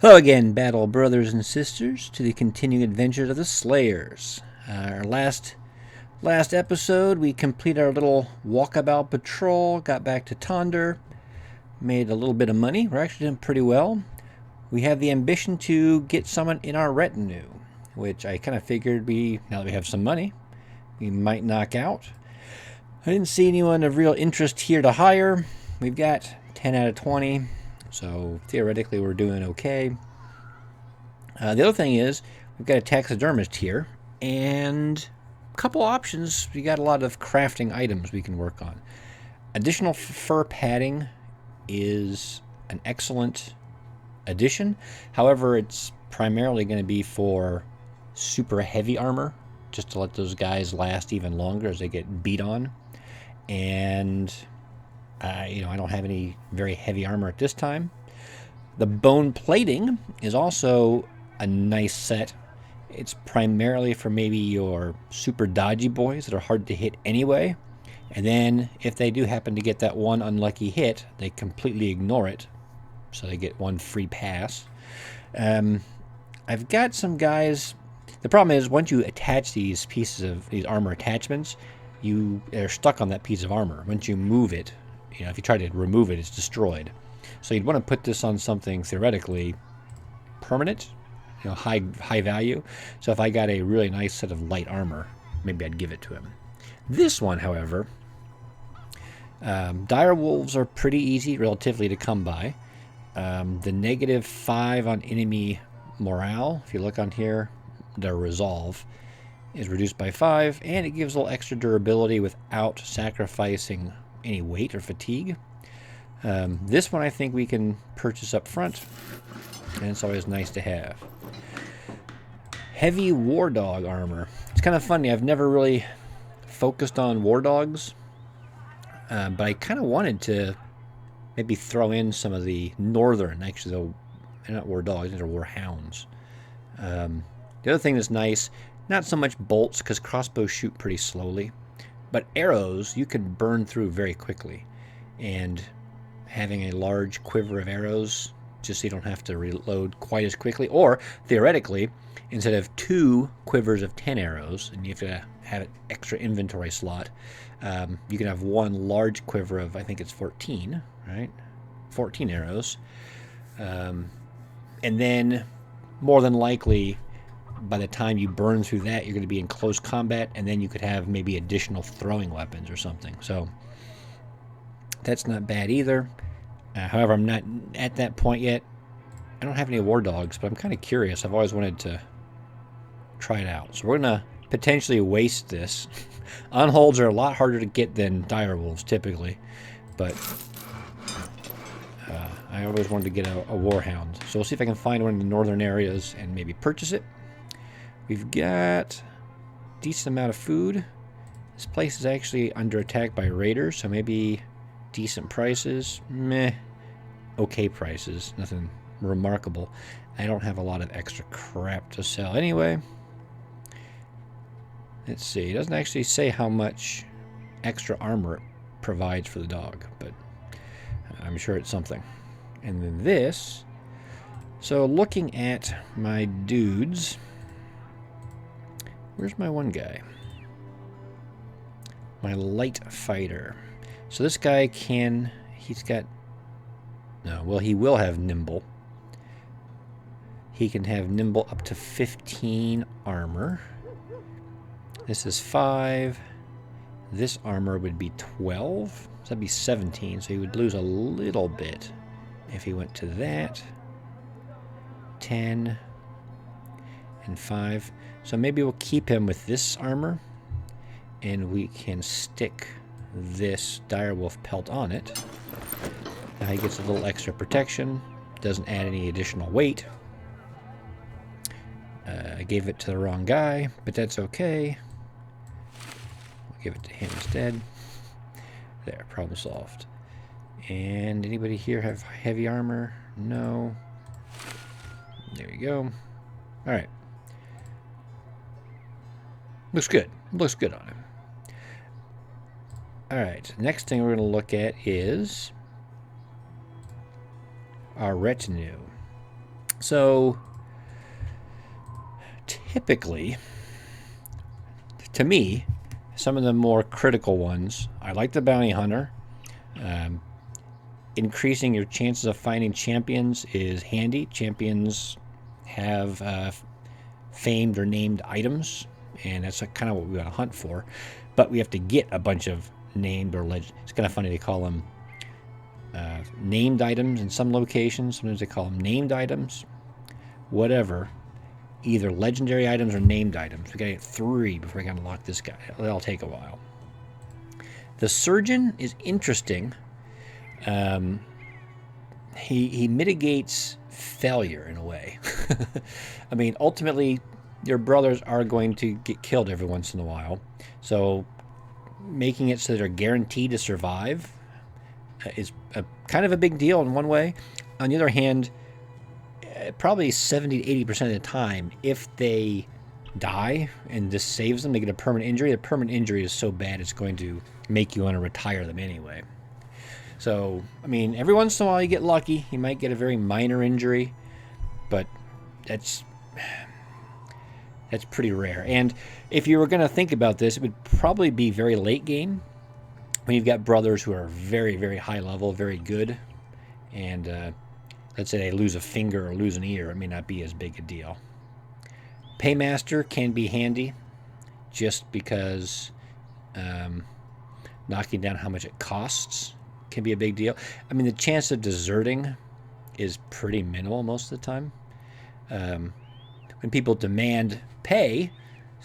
Hello again, battle brothers and sisters, to the continuing adventures of the Slayers. Our last episode, we completed our little walkabout patrol, got back to Tonder, made a little bit of money. We're actually doing pretty well. We have the ambition to get someone in our retinue, which I kind of figured now that we have some money, we might knock out. I didn't see anyone of real interest here to hire. We've got 10 out of 20. So theoretically, we're doing okay. The other thing is, we've got a taxidermist here, and a couple options. We got a lot of crafting items we can work on. Additional fur padding is an excellent addition. However, it's primarily going to be for super heavy armor, just to let those guys last even longer as they get beat on. And I don't have any very heavy armor at this time. The bone plating is also a nice set. It's primarily for maybe your super dodgy boys that are hard to hit anyway. And then if they do happen to get that one unlucky hit, they completely ignore it. So they get one free pass. I've got some guys. The problem is once you attach these pieces of these armor attachments, you are stuck on that piece of armor. Once you move it, if you try to remove it, it's destroyed. So you'd want to put this on something theoretically permanent, high value. So if I got a really nice set of light armor, maybe I'd give it to him. This one, however, dire wolves are pretty easy relatively to come by. The -5 on enemy morale, if you look on here, their resolve is reduced by 5, and it gives a little extra durability without sacrificing any weight or fatigue. This one I think we can purchase up front, and it's always nice to have. Heavy war dog armor. It's kind of funny, I've never really focused on war dogs, but I kind of wanted to maybe throw in some of the northern, actually they're not war dogs, they're war hounds. The other thing that's nice, not so much bolts because crossbows shoot pretty slowly, but arrows you can burn through very quickly, and having a large quiver of arrows just so you don't have to reload quite as quickly, or theoretically instead of 2 quivers of 10 arrows and you have to have an extra inventory slot, you can have one large quiver of, I think it's 14, right? 14 arrows, and then more than likely by the time you burn through that, you're going to be in close combat, and then you could have maybe additional throwing weapons or something. So that's not bad either. However, I'm not at that point yet. I don't have any war dogs, but I'm kind of curious. I've always wanted to try it out. So we're going to potentially waste this. Unholds are a lot harder to get than dire wolves typically, but I always wanted to get a warhound. So we'll see if I can find one in the northern areas and maybe purchase it. We've got a decent amount of food. This place is actually under attack by raiders, so maybe decent prices. Meh. Okay prices. Nothing remarkable. I don't have a lot of extra crap to sell anyway. Let's see. It doesn't actually say how much extra armor it provides for the dog, but I'm sure it's something. And then this. So looking at my dudes. Where's my one guy? My light fighter. So this guy he will have nimble. He can have nimble up to 15 armor. This is 5. This armor would be 12. So that'd be 17. So he would lose a little bit if he went to that. 10 and 5. So maybe we'll keep him with this armor, and we can stick this direwolf pelt on it. Now he gets a little extra protection. Doesn't add any additional weight. I gave it to the wrong guy, but that's okay. We'll give it to him instead. There, problem solved. And anybody here have heavy armor? No. There we go. All right. Looks good. Looks good on him. All right. Next thing we're going to look at is our retinue. So typically, to me, some of the more critical ones, I like the bounty hunter. Increasing your chances of finding champions is handy. Champions have famed or named items, and that's kind of what we got to hunt for. But we have to get a bunch of named or legend. It's kind of funny they call them named items in some locations. Sometimes they call them named items. Whatever. Either legendary items or named items. We got to get 3 before we can unlock this guy. That'll take a while. The surgeon is interesting. He mitigates failure in a way. I mean, ultimately, your brothers are going to get killed every once in a while. So making it so they're guaranteed to survive is kind of a big deal in one way. On the other hand, probably 70 to 80% of the time, if they die and this saves them, they get a permanent injury. The permanent injury is so bad it's going to make you want to retire them anyway. So, I mean, every once in a while you get lucky. You might get a very minor injury, but that's pretty rare. And if you were going to think about this, it would probably be very late game when you've got brothers who are very, very high level, very good, and let's say they lose a finger or lose an ear, it may not be as big a deal. Paymaster can be handy just because knocking down how much it costs can be a big deal. I mean, the chance of deserting is pretty minimal most of the time. When people demand pay,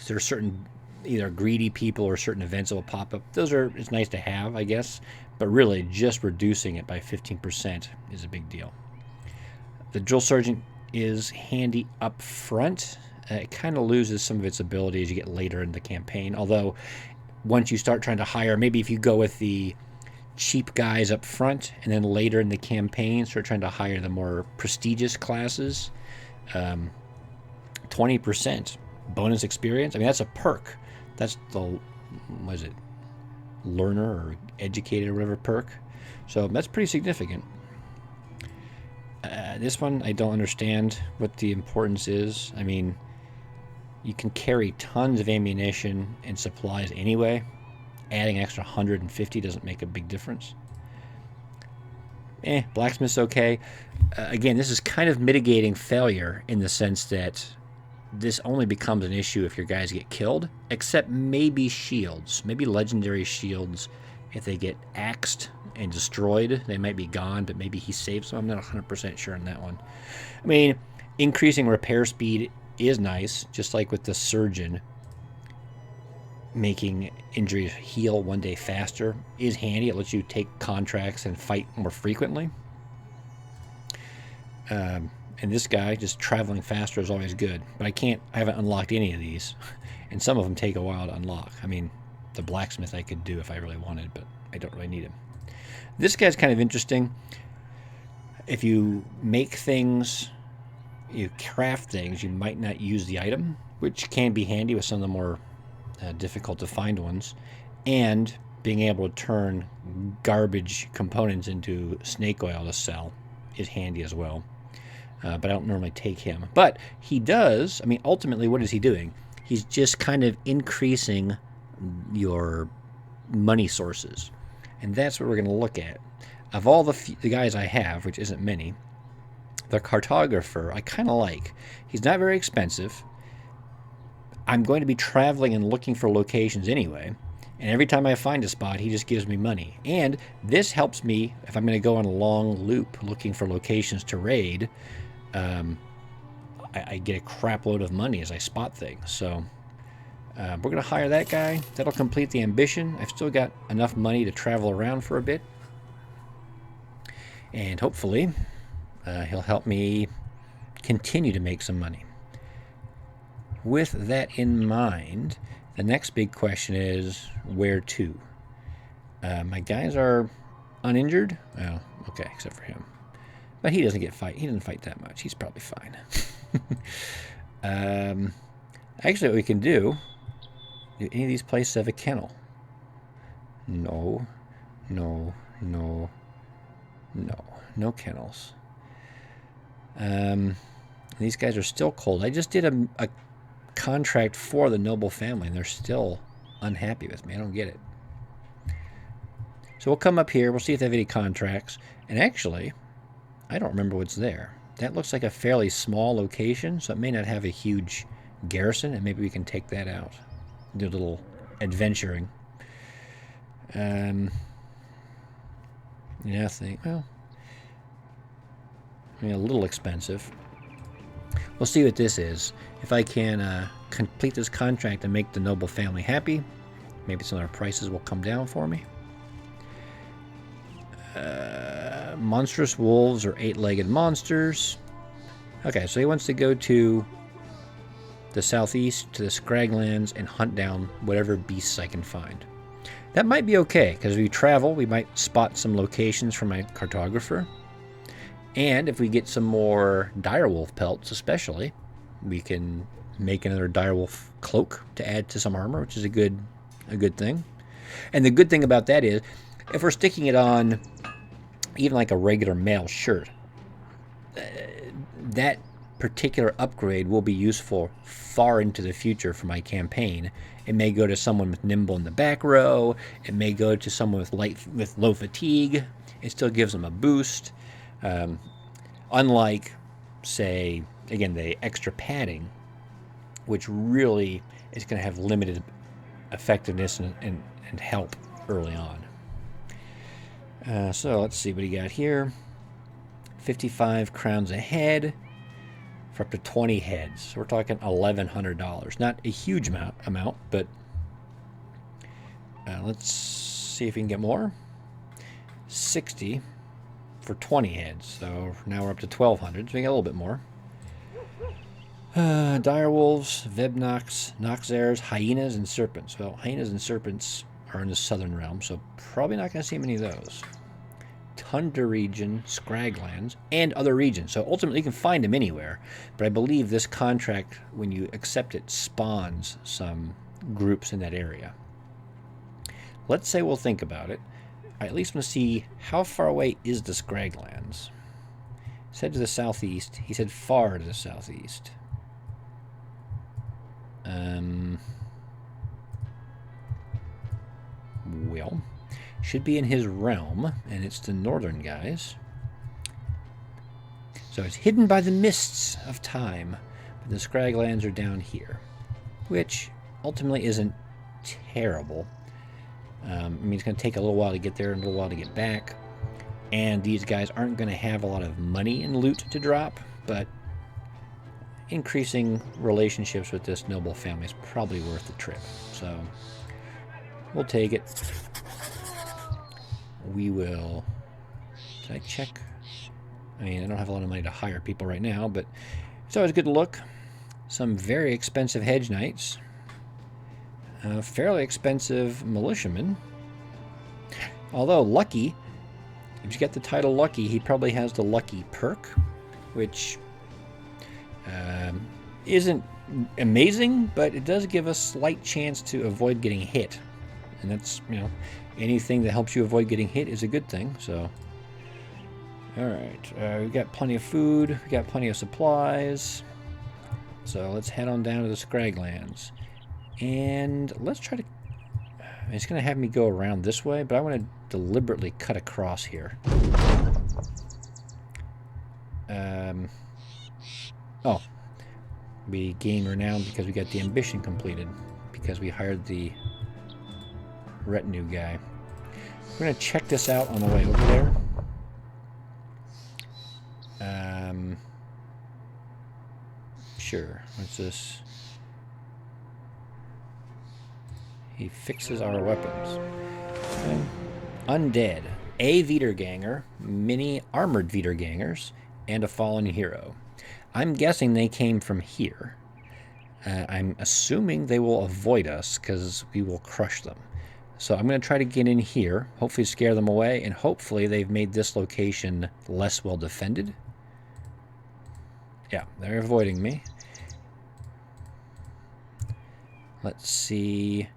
there are certain either greedy people or certain events that will pop up. It's nice to have, I guess, but really just reducing it by 15% is a big deal. The drill sergeant is handy up front. It kind of loses some of its ability as you get later in the campaign, although once you start trying to hire, maybe if you go with the cheap guys up front and then later in the campaign start trying to hire the more prestigious classes, 20% bonus experience. I mean, that's a perk. That's the, what is it, learner or educated or whatever perk. So that's pretty significant. This one, I don't understand what the importance is. I mean, you can carry tons of ammunition and supplies anyway. Adding an extra 150 doesn't make a big difference. Blacksmith's okay. Again, this is kind of mitigating failure in the sense that this only becomes an issue if your guys get killed, except maybe shields. Maybe legendary shields, if they get axed and destroyed, they might be gone, but maybe he saves them. I'm not 100% sure on that one. I mean, increasing repair speed is nice, just like with the surgeon. Making injuries heal 1 day faster is handy. It lets you take contracts and fight more frequently. And this guy, just traveling faster is always good. But I haven't unlocked any of these. And some of them take a while to unlock. I mean, the blacksmith I could do if I really wanted, but I don't really need him. This guy's kind of interesting. If you make things, you craft things, you might not use the item, which can be handy with some of the more difficult to find ones, and being able to turn garbage components into snake oil to sell is handy as well. But I don't normally take him. But he does, I mean, ultimately, what is he doing? He's just kind of increasing your money sources. And that's what we're going to look at. Of all the guys I have, which isn't many, the cartographer I kind of like. He's not very expensive. I'm going to be traveling and looking for locations anyway. And every time I find a spot, he just gives me money. And this helps me if I'm going to go on a long loop looking for locations to raid. I get a crap load of money as I spot things. So we're going to hire that guy. That'll complete the ambition. I've still got enough money to travel around for a bit. And hopefully he'll help me continue to make some money. With that in mind, the next big question is where to? My guys are uninjured. Well, okay, except for him. But he doesn't fight that much. He's probably fine. Actually, what we can do any of these places have a kennel? No kennels. These guys are still cold. I just did a contract for the noble family, and they're still unhappy with me. I don't get it. So we'll come up here. We'll see if they have any contracts. And actually, I don't remember what's there. That looks like a fairly small location, so it may not have a huge garrison, and maybe we can take that out. Do a little adventuring. Yeah, I think, well, I mean, a little expensive. We'll see what this is. If I can complete this contract and make the noble family happy, maybe some of their prices will come down for me. Monstrous wolves or 8-legged monsters. Okay, so he wants to go to the southeast, to the Scraglands, and hunt down whatever beasts I can find. That might be okay, because if we travel, we might spot some locations from my cartographer. And if we get some more direwolf pelts especially, we can make another direwolf cloak to add to some armor, which is a good thing. And the good thing about that is, if we're sticking it on even like a regular male shirt, that particular upgrade will be useful far into the future for my campaign. It may go to someone with nimble in the back row. It may go to someone with low fatigue. It still gives them a boost. Unlike, say, again, the extra padding, which really is going to have limited effectiveness and help early on. So let's see what he got here. 55 crowns a head for up to 20 heads. So we're talking $1,100. Not a huge amount, but let's see if we can get more. 60 for 20 heads. So now we're up to 1,200. So we got a little bit more. Direwolves, webknechts, noxers, hyenas, and serpents. Well, hyenas and serpents are in the southern realm, so probably not going to see many of those. Tundra region, Scraglands, and other regions. So ultimately you can find them anywhere, but I believe this contract, when you accept it, spawns some groups in that area. Let's say we'll think about it. I at least want to see how far away is the Scraglands. He said to the southeast. He said far to the southeast. Well, should be in his realm, and it's the northern guys. So it's hidden by the mists of time, but the Scraglands are down here, which ultimately isn't terrible. I mean, it's going to take a little while to get there and a little while to get back, and these guys aren't going to have a lot of money and loot to drop, but increasing relationships with this noble family is probably worth the trip. So we'll take it. We will... Did I check? I mean, I don't have a lot of money to hire people right now, but it's always good to look. Some very expensive hedge knights. Fairly expensive militiamen. Although Lucky, if you get the title Lucky, he probably has the Lucky perk, which isn't amazing, but it does give a slight chance to avoid getting hit. And that's, you know, anything that helps you avoid getting hit is a good thing, so. Alright, we've got plenty of food, we've got plenty of supplies. So let's head on down to the Scraglands. And let's try to... It's going to have me go around this way, but I want to deliberately cut across here. Oh. We gain renown because we got the ambition completed. Because we hired the retinue guy. We're going to check this out on the way over there. Sure. What's this? He fixes our weapons. Undead. A Wiederganger, many armored Wiedergangers, and a fallen hero. I'm guessing they came from here. I'm assuming they will avoid us because we will crush them. So I'm going to try to get in here, hopefully scare them away, and hopefully they've made this location less well defended. Yeah, they're avoiding me. Let's see.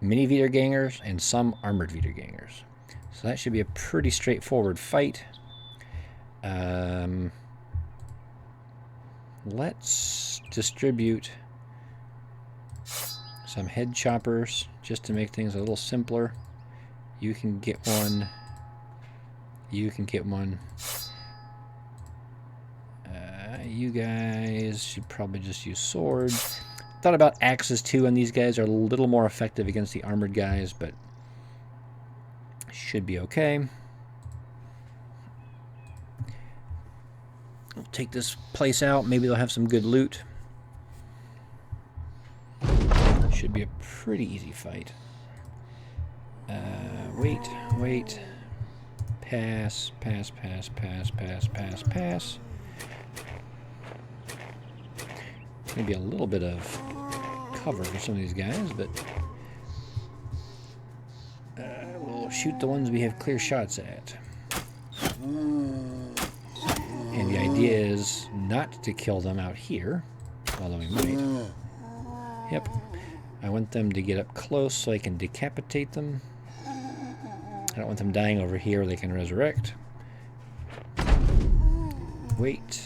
Mini Wiedergangers and some armored Wiedergangers. So that should be a pretty straightforward fight. let's distribute some head choppers just to make things a little simpler. You can get one. You can get one. You guys should probably just use swords. Thought about axes too, and these guys are a little more effective against the armored guys, but should be okay. We'll take this place out. Maybe they'll have some good loot. Should be a pretty easy fight. Wait. Pass. Maybe a little bit of cover for some of these guys, but we'll shoot the ones we have clear shots at. And the idea is not to kill them out here, although we might. Yep. I want them to get up close so I can decapitate them. I don't want them dying over here where they can resurrect. Wait.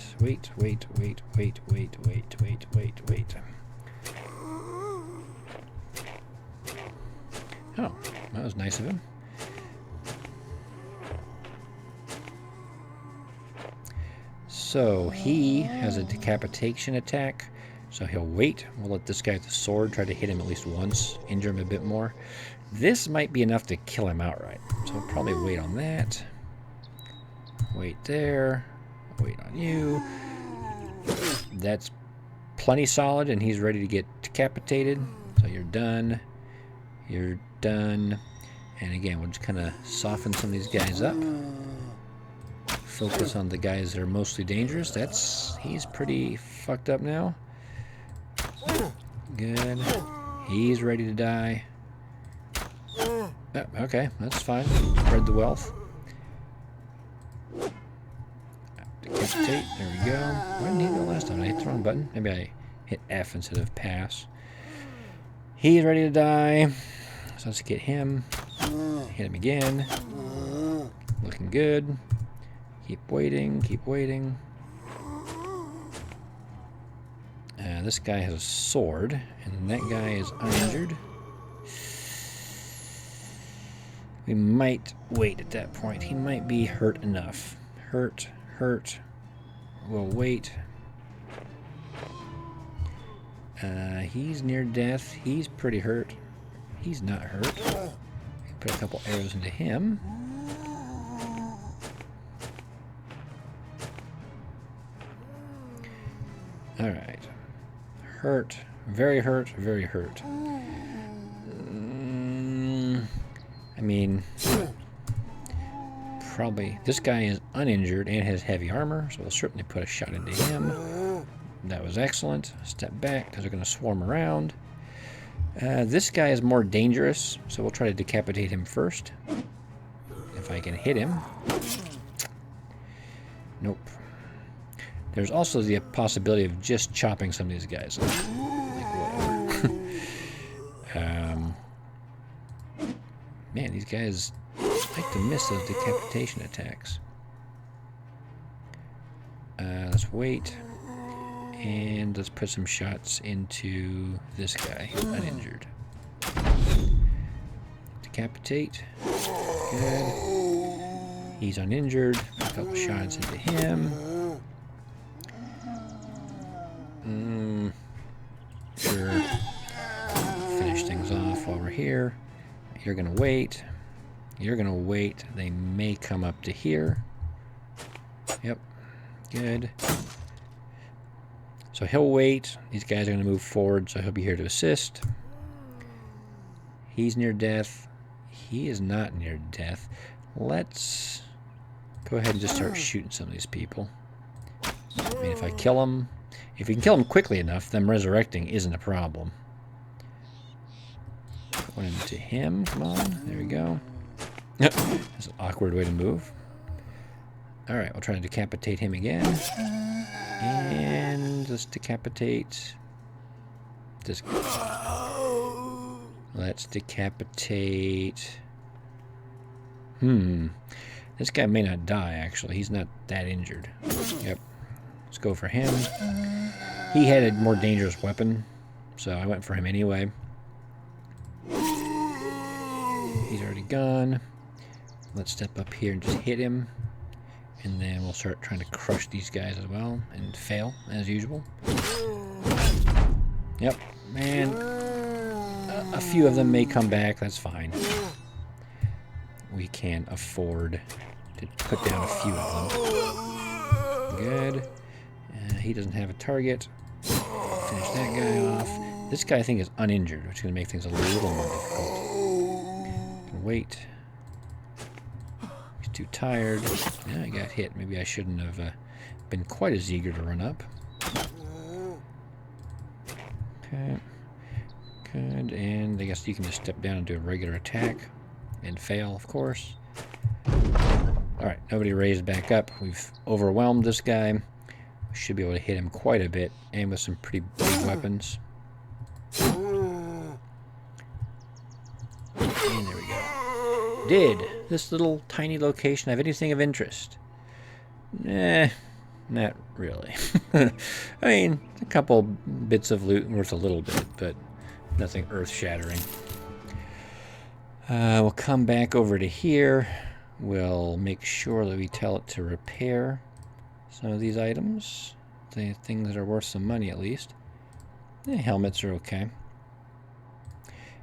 Oh, that was nice of him. So he has a decapitation attack, so he'll wait. We'll let this guy with the sword try to hit him at least once, injure him a bit more. This might be enough to kill him outright, so I'll probably wait on that. Wait there. Wait on you. That's plenty solid, and he's ready to get decapitated. So you're done. You're done. And again, we'll just kind of soften some of these guys up. Focus on the guys that are mostly dangerous. He's pretty fucked up now. Good. He's ready to die. Oh, okay, that's fine. Spread the wealth. Decapitate. There we go. Why didn't he go last time? I hit the wrong button. Maybe I hit F instead of pass. He's ready to die. So let's get him. Hit him again. Looking good. Keep waiting. Keep waiting. This guy has a sword, and that guy is uninjured. We might wait at that point. He might be hurt enough. Hurt. We'll wait. He's near death. He's pretty hurt. He's not hurt. Put a couple arrows into him. Alright. Hurt. Very hurt. Very hurt. I mean, probably this guy is uninjured and has heavy armor, so we'll certainly put a shot into him. That was excellent. Step back because they're going to swarm around. This guy is more dangerous, so we'll try to decapitate him first. If I can hit him. Nope. There's also the possibility of just chopping some of these guys up. Like, whatever. Man, these guys like to miss those decapitation attacks. Let's wait. And let's put some shots into this guy who's uninjured. Decapitate. Good. He's uninjured. A couple shots into him. Sure. Finish things off while we're here. You're gonna wait. You're gonna wait. They may come up to here. Yep. Good. So he'll wait. These guys are gonna move forward, so he'll be here to assist. He's near death. He is not near death. Let's go ahead and just start shooting some of these people. I mean, if I kill them, if you can kill them quickly enough, them resurrecting isn't a problem. Put one into him. Come on. There we go. That's an awkward way to move. Alright, we'll try to decapitate him again. And let's decapitate this guy. Let's decapitate... This guy may not die, actually. He's not that injured. Yep. Let's go for him. He had a more dangerous weapon, so I went for him anyway. He's already gone. Let's step up here and just hit him. And then we'll start trying to crush these guys as well and fail, as usual. Yep, man. A few of them may come back, that's fine. We can afford to put down a few of them. Good. He doesn't have a target. Finish that guy off. This guy, I think, is uninjured, which is going to make things a little more difficult. Wait. He's too tired. Yeah, I got hit. Maybe I shouldn't have been quite as eager to run up. Okay. Good. And I guess you can just step down and do a regular attack. And fail, of course. Alright, nobody raised back up. We've overwhelmed this guy. We should be able to hit him quite a bit, and with some pretty big weapons. And there we go. Did this little tiny location have anything of interest? Nah, not really. I mean, a couple bits of loot worth a little bit, but nothing earth-shattering. We'll come back over to here. We'll make sure that we tell it to repair some of these items. The things that are worth some money, at least. The helmets are okay.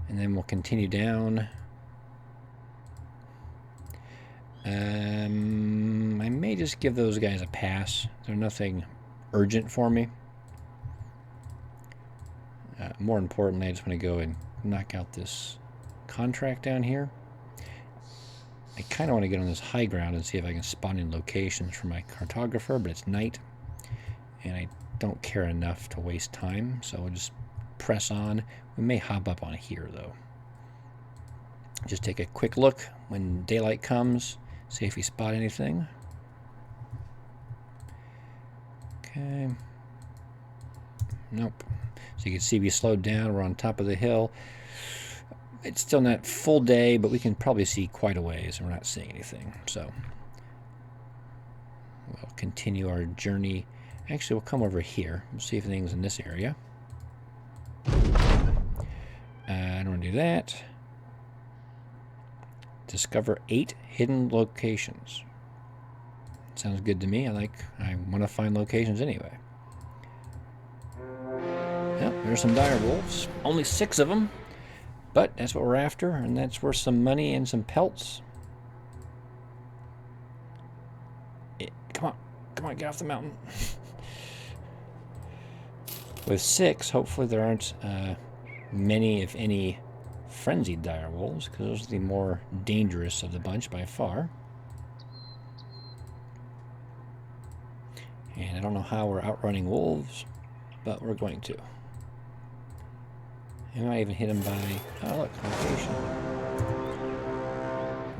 And then we'll continue down. I may just give those guys a pass. They're nothing urgent for me. More importantly, I just want to go and knock out this contract down here. I kind of want to get on this high ground and see if I can spawn in locations for my cartographer, but it's night, and I don't care enough to waste time, so we'll just press on. We may hop up on here, though. Just take a quick look when daylight comes, see if we spot anything. Okay. Nope. So you can see we slowed down. We're on top of the hill. It's still not full day, but we can probably see quite a ways, and we're not seeing anything. So we'll continue our journey. Actually, we'll come over here. We'll see if anything's in this area. I don't want to do that. Discover 8 hidden locations. Sounds good to me. I want to find locations anyway. Yep, there's some dire wolves. Only 6 of them. But that's what we're after, and that's worth some money and some pelts. Come on, get off the mountain. With 6, hopefully there aren't many, if any, frenzied dire wolves, because those are the more dangerous of the bunch by far. And I don't know how we're outrunning wolves, but we're going to. I might even hit him by, oh look, location.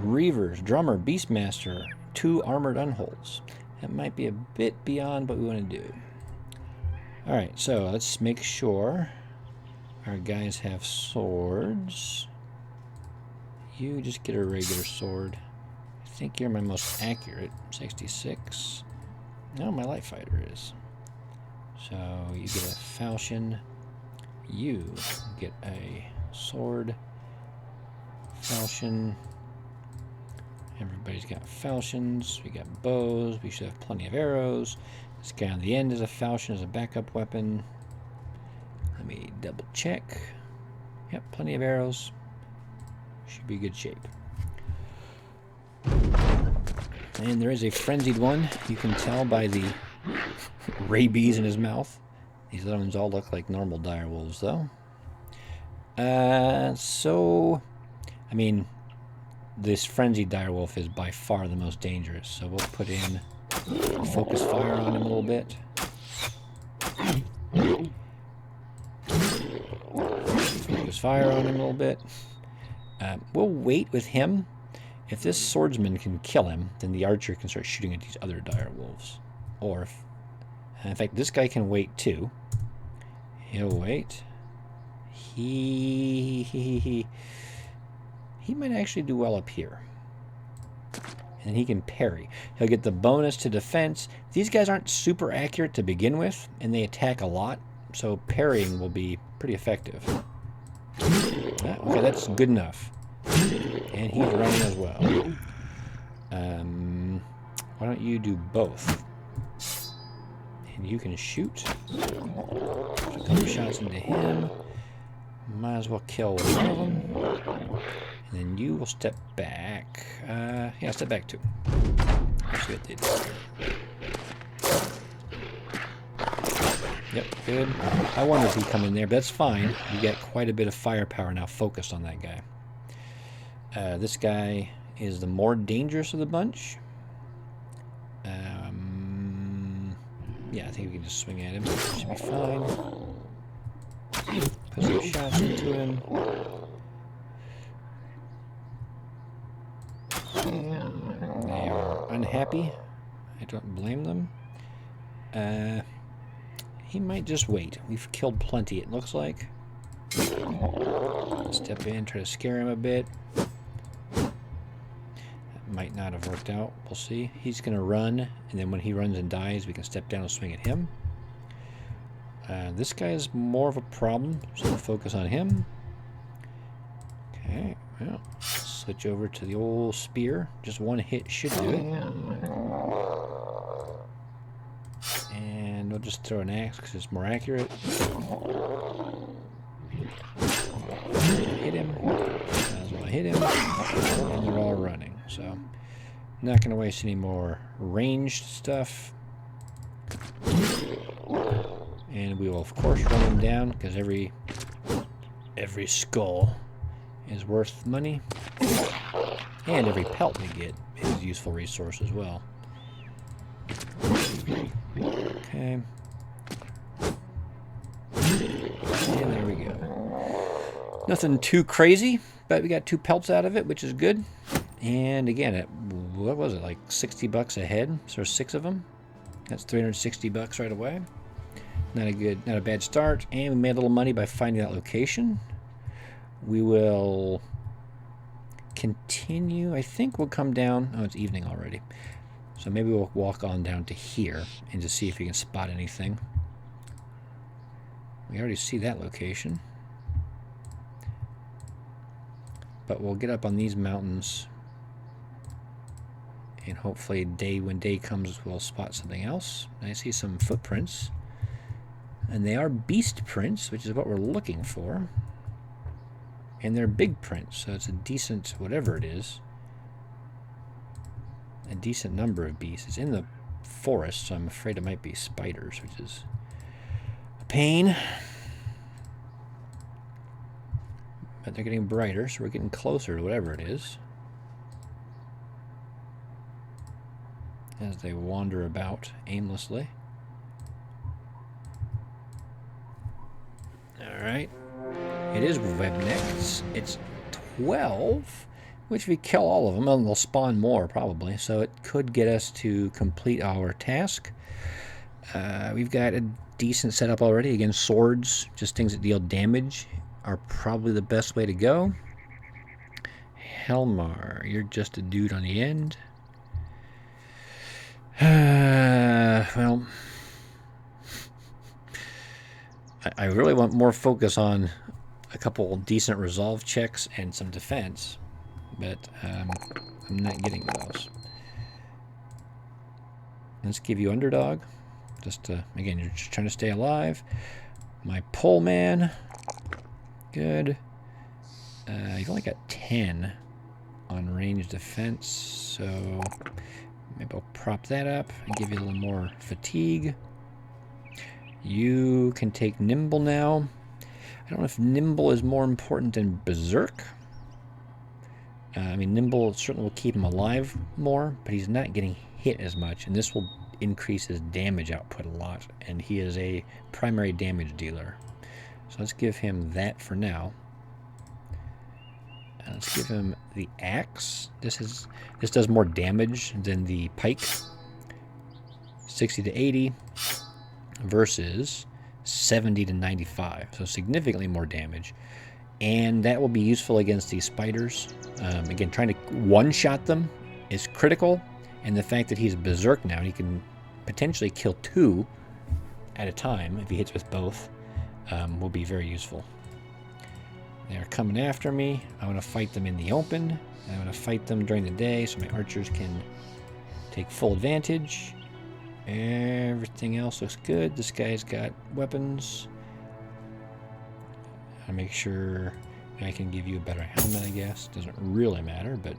Reavers, Drummer, Beastmaster, 2 armored unholds. That might be a bit beyond what we want to do. Alright, so let's make sure our guys have swords. You just get a regular sword. I think you're my most accurate, 66. No, my light fighter is. So you get a falchion. You get a sword, falchion. Everybody's got falchions. We got bows. We should have plenty of arrows. This guy on the end is a falchion as a backup weapon. Let me double check. Yep, plenty of arrows. Should be good shape. And there is a frenzied one. You can tell by the rabies in his mouth. These other ones all look like normal dire wolves, though. So, I mean, this frenzied dire wolf is by far the most dangerous. So we'll put in focus fire on him a little bit. Focus fire on him a little bit. We'll wait with him. If this swordsman can kill him, then the archer can start shooting at these other dire wolves. Or if in fact, this guy can wait too. He'll wait. He might actually do well up here. and he can parry. He'll get the bonus to defense. These guys aren't super accurate to begin with, and they attack a lot, so parrying will be pretty effective. Okay, that's good enough. And he's running as well. Why don't you do both? And you can shoot. Put a couple shots into him. Might as well kill one of them. And then you will step back. Yeah, step back too. Let's see what they do. Yep, good. I wonder if he'd come in there, but that's fine. You got quite a bit of firepower now focused on that guy. This guy is the more dangerous of the bunch. Yeah, I think we can just swing at him. Should be fine. Put some shots into him. They are unhappy. I don't blame them. He might just wait. We've killed plenty, it looks like. Step in, try to scare him a bit. That might not have worked out. We'll see. He's going to run, and then when he runs and dies, we can step down and swing at him. This guy is more of a problem, so we'll focus on him. Okay, well, switch over to the old spear. Just one hit should do it. And we'll just throw an axe because it's more accurate. Hit him. Might as well hit him. And they're all running. So, not going to waste any more ranged stuff. And we will, of course, run them down because every skull is worth money. And every pelt we get is a useful resource as well. Okay. And there we go. Nothing too crazy, but we got 2 pelts out of it, which is good. And again, what was it, like 60 bucks a head? So 6 of them. That's 360 bucks right away. Not a bad start. And we made a little money by finding that location. We will continue. I think we'll come down. Oh, it's evening already. So maybe we'll walk on down to here and just see if we can spot anything. We already see that location. But we'll get up on these mountains and hopefully when day comes we'll spot something else. I see some footprints. And they are beast prints, which is what we're looking for. And they're big prints, so it's a decent, whatever it is, a decent number of beasts. It's in the forest, so I'm afraid it might be spiders, which is a pain. But they're getting brighter, so we're getting closer to whatever it is. As they wander about aimlessly. Alright. It is webknechts. It's 12, which if we kill all of them, and they'll spawn more probably, so it could get us to complete our task. We've got a decent setup already. Again, swords, just things that deal damage, are probably the best way to go. Helmar, you're just a dude on the end. Well, I really want more focus on a couple decent resolve checks and some defense, but I'm not getting those. Let's give you underdog. Just again, you're just trying to stay alive. My pole man, good. You've only got 10 on range defense, so maybe I'll prop that up and give you a little more fatigue. You can take nimble now. I don't know if nimble is more important than berserk. I mean, nimble certainly will keep him alive more, but he's not getting hit as much, and this will increase his damage output a lot, and he is a primary damage dealer. So let's give him that for now. Let's give him the axe. This does more damage than the pike. 60 to 80 versus 70 to 95, so significantly more damage, and that will be useful against these spiders. Again, trying to one-shot them is critical, and the fact that he's berserk now, and he can potentially kill 2 at a time if he hits with both, will be very useful. They're coming after me. I want to fight them in the open. I want to fight them during the day so my archers can take full advantage. Everything else looks good. This guy's got weapons. I'll make sure I can give you a better helmet, I guess. Doesn't really matter, but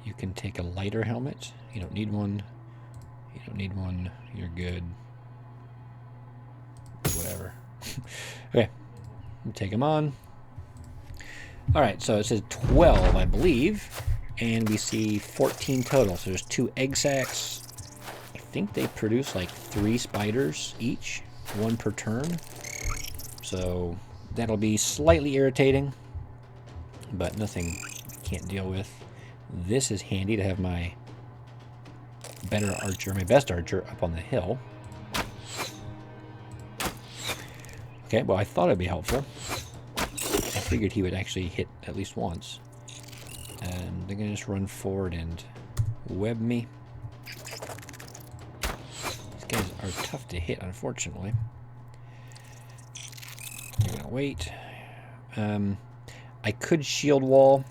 you can take a lighter helmet. You don't need one. You don't need one. You're good. Whatever. Okay. We'll take them on. Alright, so it says 12, I believe. And we see 14 total. So there's 2 egg sacs. I think they produce like 3 spiders each. 1 per turn. So that'll be slightly irritating. But nothing I can't deal with. This is handy to have my better archer, my best archer, up on the hill. Okay, well, I thought it'd be helpful. I figured he would actually hit at least once. And they're going to just run forward and web me. These guys are tough to hit, unfortunately. You're going to wait. I could shield wall.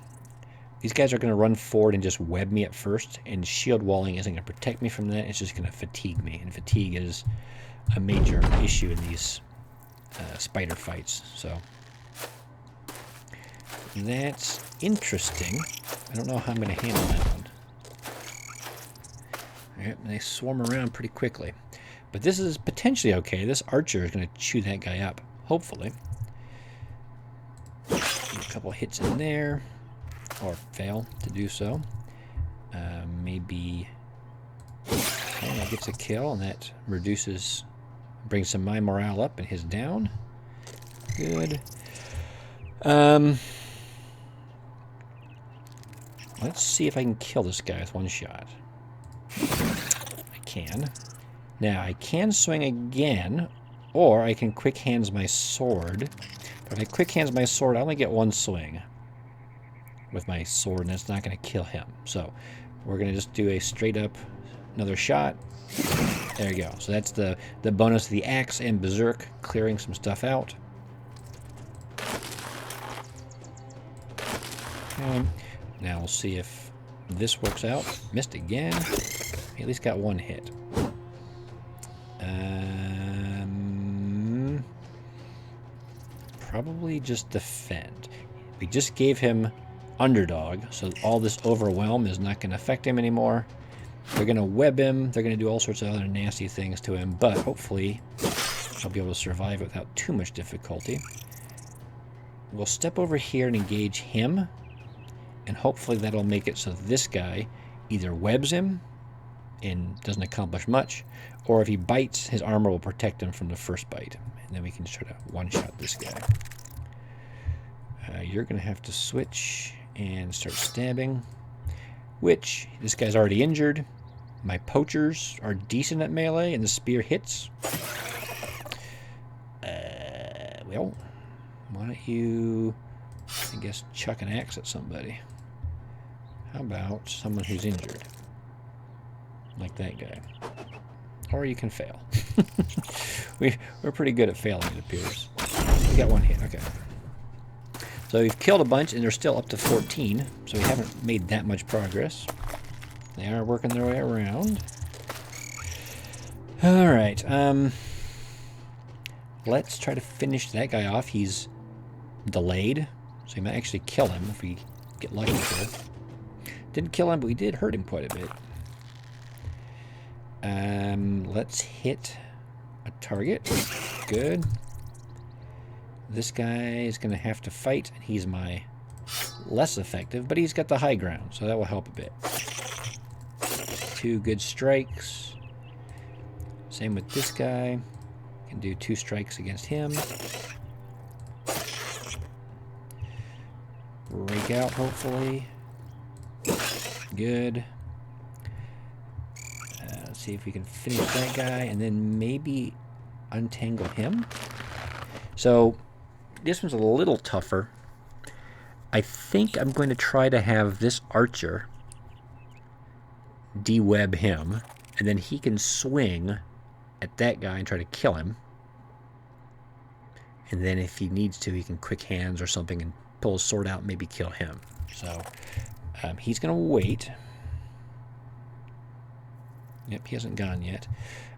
These guys are going to run forward and just web me at first, and shield walling isn't going to protect me from that. It's just going to fatigue me, and fatigue is a major issue in these spider fights. So that's interesting. I don't know how I'm going to handle that one. Alright, they swarm around pretty quickly. But this is potentially okay. This archer is going to chew that guy up, hopefully. Get a couple hits in there. Or fail to do so. Maybe that gets a kill, and that reduces, brings some my morale up and his down. Good. Let's see if I can kill this guy with 1 shot. I can. Now I can swing again, or I can quick hands my sword. But if I quick hands my sword, I only get 1 swing with my sword, and that's not going to kill him. So we're going to just do a straight up another shot. There you go. So that's the bonus of the axe and berserk, clearing some stuff out. Okay. Now we'll see if this works out. Missed again. He at least got 1 hit. Probably just defend. We just gave him underdog, so all this overwhelm is not going to affect him anymore. They're going to web him. They're going to do all sorts of other nasty things to him, but hopefully I'll be able to survive without too much difficulty. We'll step over here and engage him, and hopefully that'll make it so this guy either webs him and doesn't accomplish much, or if he bites, his armor will protect him from the first bite, and then we can just try to one-shot this guy. You're going to have to switch and start stabbing, which this guy's already injured. My poachers are decent at melee, and the spear hits. Well, why don't you, I guess, chuck an axe at somebody? How about someone who's injured? Like that guy. Or you can fail. We're pretty good at failing, it appears. We got 1 hit, okay. So we've killed a bunch, and they're still up to 14, so we haven't made that much progress. They are working their way around. Alright, let's try to finish that guy off. He's delayed, so we might actually kill him if we get lucky here. Didn't kill him, but we did hurt him quite a bit. Let's hit a target. Good. This guy is going to have to fight, and he's my less effective, but he's got the high ground, so that will help a bit. 2 good strikes. Same with this guy. Can do 2 strikes against him. Break out, hopefully. Good. Let's see if we can finish that guy, and then maybe untangle him. So this one's a little tougher. I think I'm going to try to have this archer de-web him, and then he can swing at that guy and try to kill him. And then if he needs to, he can quick hands or something and pull his sword out and maybe kill him. So he's going to wait. Yep, he hasn't gone yet.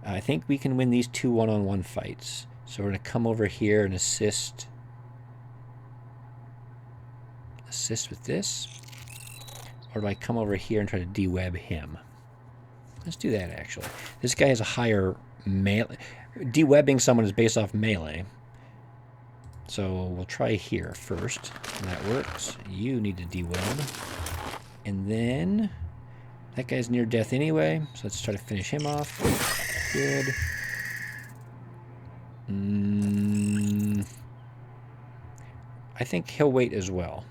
I think we can win these two one-on-one fights. So we're going to come over here and assist with this. Or do I come over here and try to de-web him? Let's do that, actually. This guy has a higher melee. De-webbing someone is based off melee. So we'll try here first. And that works. You need to de-web. And then that guy's near death anyway. So let's try to finish him off. Good. I think he'll wait as well.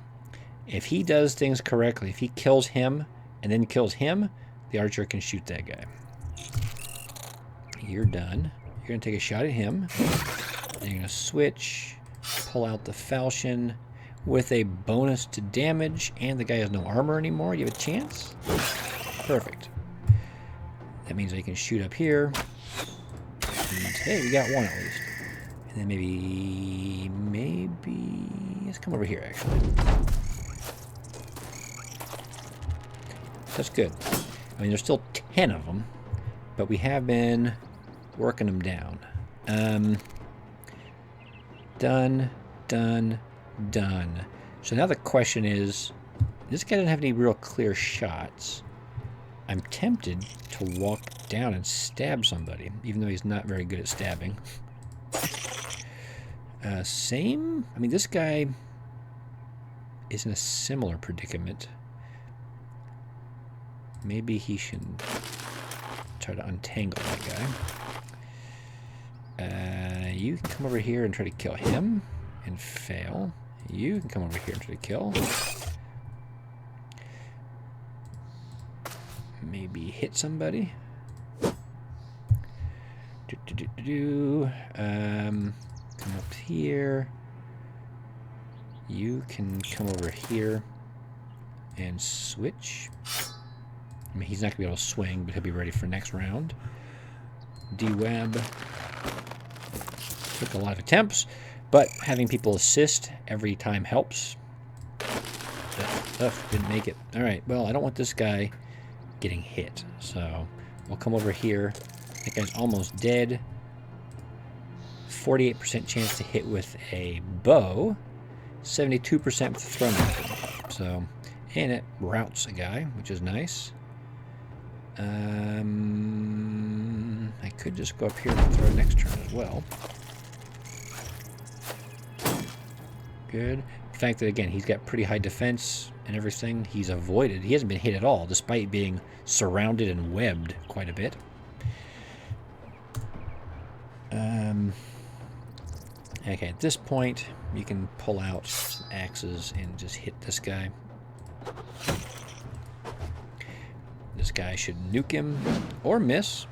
If he does things correctly, if he kills him and then kills him, the archer can shoot that guy. You're done. You're going to take a shot at him. And you're going to switch, pull out the falchion with a bonus to damage, and the guy has no armor anymore. You have a chance? Perfect. That means I can shoot up here. And, hey, we got one at least. And then maybe... Let's come over here, actually. That's good. I mean, there's still 10 of them, but we have been working them down. Done. So now the question is, this guy doesn't have any real clear shots. I'm tempted to walk down and stab somebody, even though he's not very good at stabbing. Same? I mean, this guy is in a similar predicament. Maybe he should try to untangle that guy. You can come over here and try to kill him and fail. You can come over here and try to kill. Maybe hit somebody. Come up here. You can come over here and switch. I mean, he's not going to be able to swing, but he'll be ready for next round. De-web. Took a lot of attempts, but having people assist every time helps. Didn't make it. All right, well, I don't want this guy getting hit, so we'll come over here. That guy's almost dead. 48% chance to hit with a bow. 72% with a thrown weapon. So, and it routes a guy, which is nice. I could just go up here and throw next turn as well. Good. The fact that, again, he's got pretty high defense and everything, he's avoided. He hasn't been hit at all, despite being surrounded and webbed quite a bit. Okay, at this point, you can pull out some axes and just hit this guy. This guy should nuke him or miss.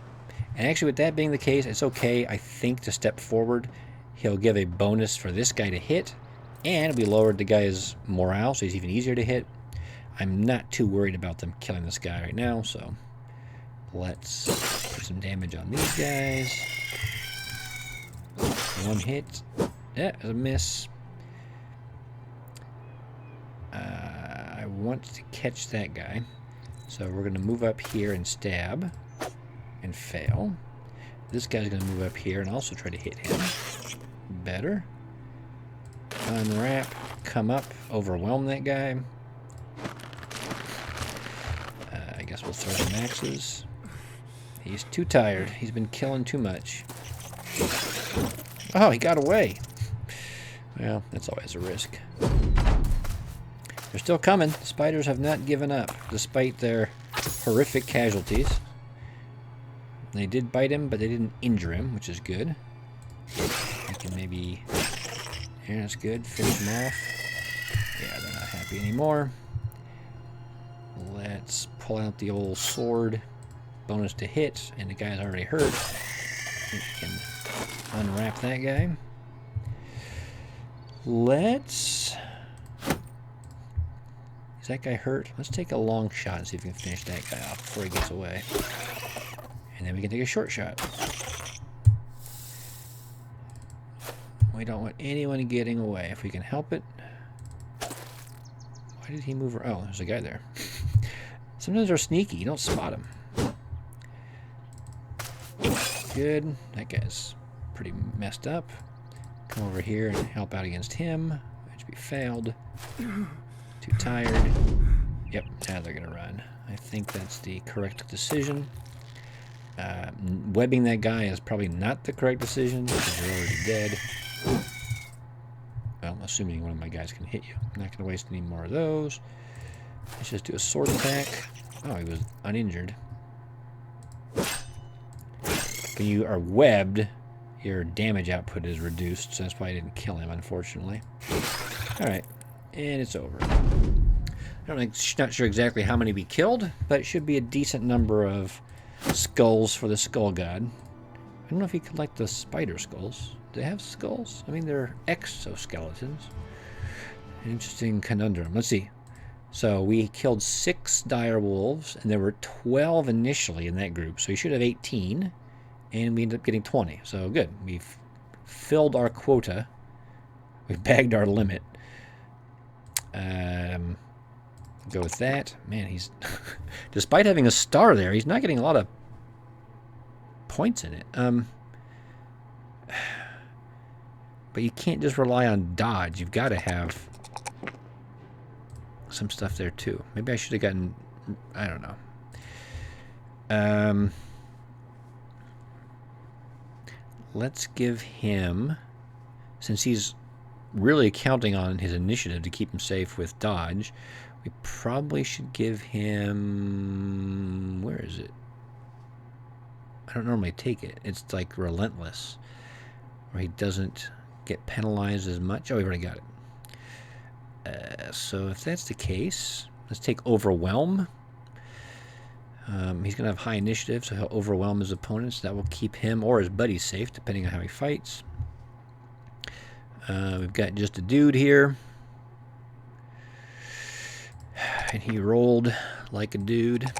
And actually, with that being the case, it's okay, I think, to step forward. He'll give a bonus for this guy to hit, and we lowered the guy's morale, so he's even easier to hit. I'm not too worried about them killing this guy right now, so let's put some damage on these guys. One hit. Yeah, a miss. I want to catch that guy. So we're going to move up here and stab and fail. This guy's going to move up here and also try to hit him. Better. Unwrap, come up, overwhelm that guy. I guess we'll throw some axes. He's too tired. He's been killing too much. Oh, he got away. Well, that's always a risk. They're still coming. The spiders have not given up, despite their horrific casualties. They did bite him, but they didn't injure him, which is good. I can maybe... Yeah, that's good. Finish them off. Yeah, they're not happy anymore. Let's pull out the old sword. Bonus to hit, and the guy's already hurt. We can unwrap that guy. Let's... Is that guy hurt? Let's take a long shot and see if we can finish that guy off before he gets away. And then we can take a short shot. We don't want anyone getting away if we can help it. Why did he move? Oh, there's a guy there. Sometimes they're sneaky. You don't spot them. Good. That guy's pretty messed up. Come over here and help out against him, which we failed. Too tired. Yep, now they're going to run. I think that's the correct decision. Webbing that guy is probably not the correct decision because you're already dead. Well, assuming one of my guys can hit you. I'm not going to waste any more of those. Let's just do a sword attack. Oh, he was uninjured. When you are webbed, your damage output is reduced, so that's why I didn't kill him, unfortunately. Alright, and it's over. I'm not sure exactly how many we killed, but it should be a decent number of skulls for the skull god. I don't know if you collect the spider skulls. Do they have skulls? I mean, they're exoskeletons. An interesting conundrum. Let's see. So we killed 6 dire wolves, and there were 12 initially in that group, so you should have 18, and we ended up getting 20. So good. We've filled our quota. We've bagged our limit. Go with that. Man, he's... despite having a star there, he's not getting a lot of points in it. But you can't just rely on dodge. You've got to have some stuff there too. Maybe I should have gotten... I don't know. Let's give him... since he's really counting on his initiative to keep him safe with dodge, we probably should give him... where is it? I don't normally take it. It's like relentless, where he doesn't get penalized as much. Oh, we've already got it. So if that's the case, let's take overwhelm. He's going to have high initiative, so he'll overwhelm his opponents. That will keep him or his buddies safe, depending on how he fights. We've got just a dude here. And he rolled like a dude.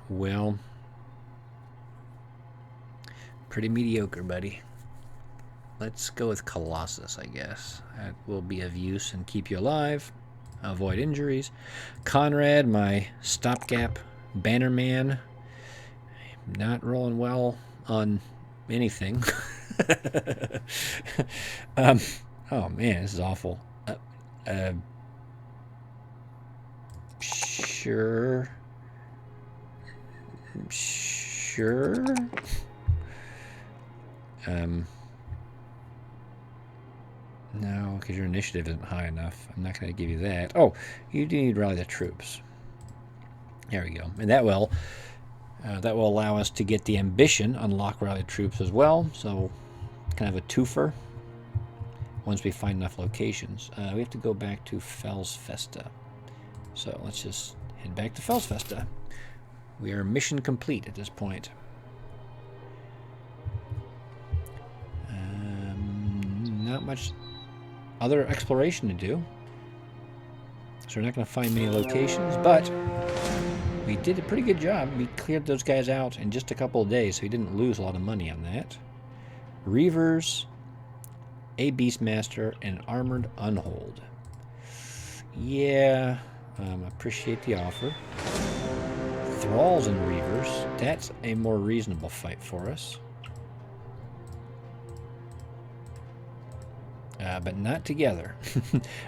Well, pretty mediocre, buddy. Let's go with Colossus, I guess. That will be of use and keep you alive. Avoid injuries. Conrad, my stopgap bannerman. Not rolling well on anything. Oh man, this is awful. Sure. No, because your initiative isn't high enough. I'm not going to give you that. Oh, you do need to rally the troops. There we go. And that will allow us to get the ambition, unlock rally the troops as well. So kind of a twofer once we find enough locations. We have to go back to Fells Festa. So let's just head back to Fells Festa. We are mission complete at this point. Not much other exploration to do. So we're not going to find many locations, but we did a pretty good job. We cleared those guys out in just a couple of days, so we didn't lose a lot of money on that. Reavers, a Beastmaster, and an Armored Unhold. Yeah, appreciate the offer. Thralls and Reavers, that's a more reasonable fight for us. But not together.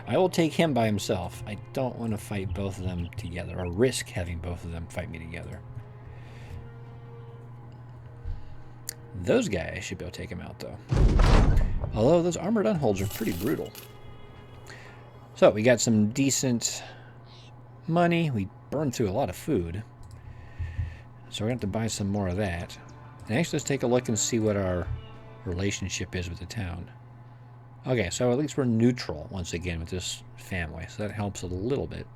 I will take him by himself. I don't want to fight both of them together, or risk having both of them fight me together. Those guys should be able to take him out, though. Although those Armored Unholds are pretty brutal. So we got some decent money. We burned through a lot of food. So we're going to have to buy some more of that. And actually, let's take a look and see what our relationship is with the town. Okay, so at least we're neutral once again with this family, so that helps a little bit.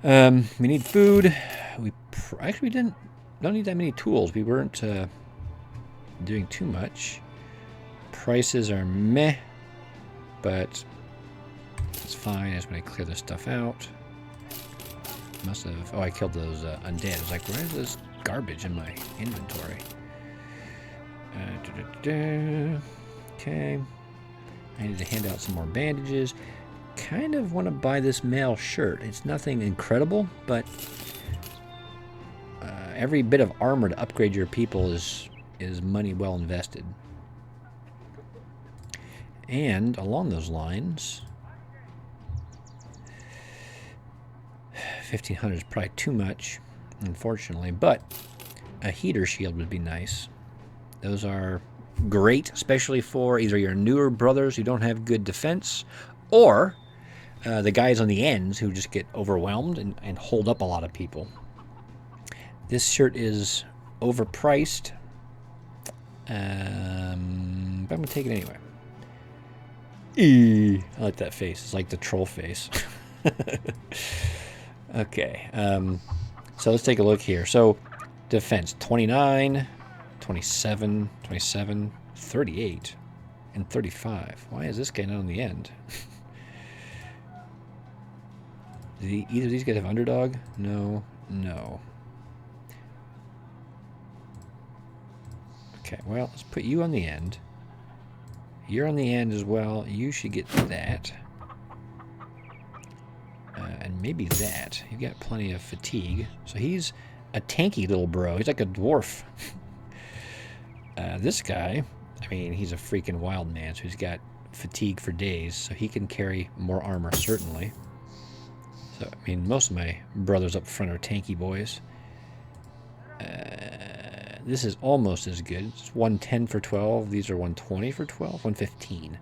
We need food. Actually, we don't need that many tools. We weren't doing too much. Prices are meh. but it's fine. I just want to clear this stuff out. Must have... Oh, I killed those undead. I was like, where is this garbage in my inventory? Okay. I need to hand out some more bandages. Kind of want to buy this male shirt. It's nothing incredible, but every bit of armor to upgrade your people is money well invested. And along those lines, 1,500 is probably too much, unfortunately, but a heater shield would be nice. Those are great, especially for either your newer brothers who don't have good defense, or the guys on the ends who just get overwhelmed and hold up a lot of people. This shirt is overpriced, but I'm going to take it anyway. I like that face. It's like the troll face. Okay, so let's take a look here. So defense 29, 27, 27, 38, and 35. Why is this guy not on the end? Did either of these guys have underdog? No, no. Okay, well, let's put you on the end. You're on the end as well. You should get that. And maybe that. You've got plenty of fatigue. So he's a tanky little bro. He's like a dwarf. This guy, I mean, he's a freaking wild man, so he's got fatigue for days, so he can carry more armor, certainly. So, I mean, most of my brothers up front are tanky boys. This is almost as good. It's 110 for 12. These are 120 for 12. 115.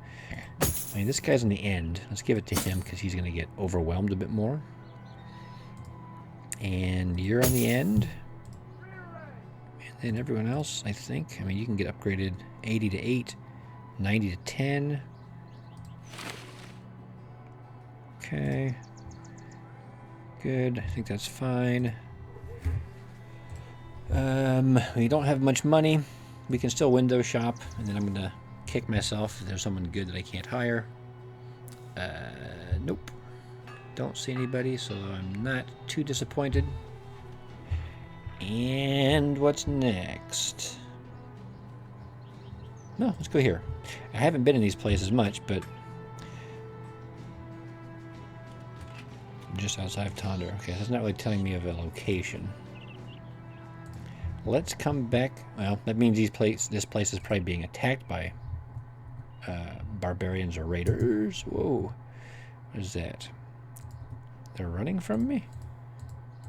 I mean, this guy's on the end. Let's give it to him because he's going to get overwhelmed a bit more. And you're on the end. And then everyone else, I think. I mean, you can get upgraded 80 to 8, 90 to 10. Okay. Good. I think that's fine. We don't have much money. We can still window shop, and then I'm going to kick myself if there's someone good that I can't hire. Nope. Don't see anybody, so I'm not too disappointed. And what's next? No, let's go here. I haven't been in these places much, but just outside of Tonder. Okay, that's not really telling me of a location. Let's come back. Well, that means this place is probably being attacked by barbarians or raiders. Whoa. What is that? They're running from me?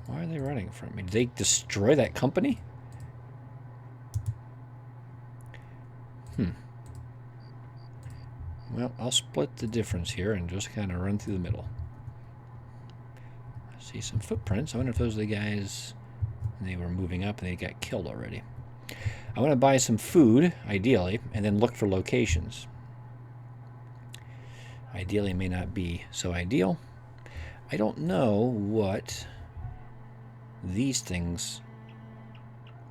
Why are they running from me? Did they destroy that company? Well, I'll split the difference here and just kind of run through the middle. I see some footprints. I wonder if those are the guys... They were moving up and they got killed already. I want to buy some food, ideally, and then look for locations. Ideally may not be so ideal. I don't know what these things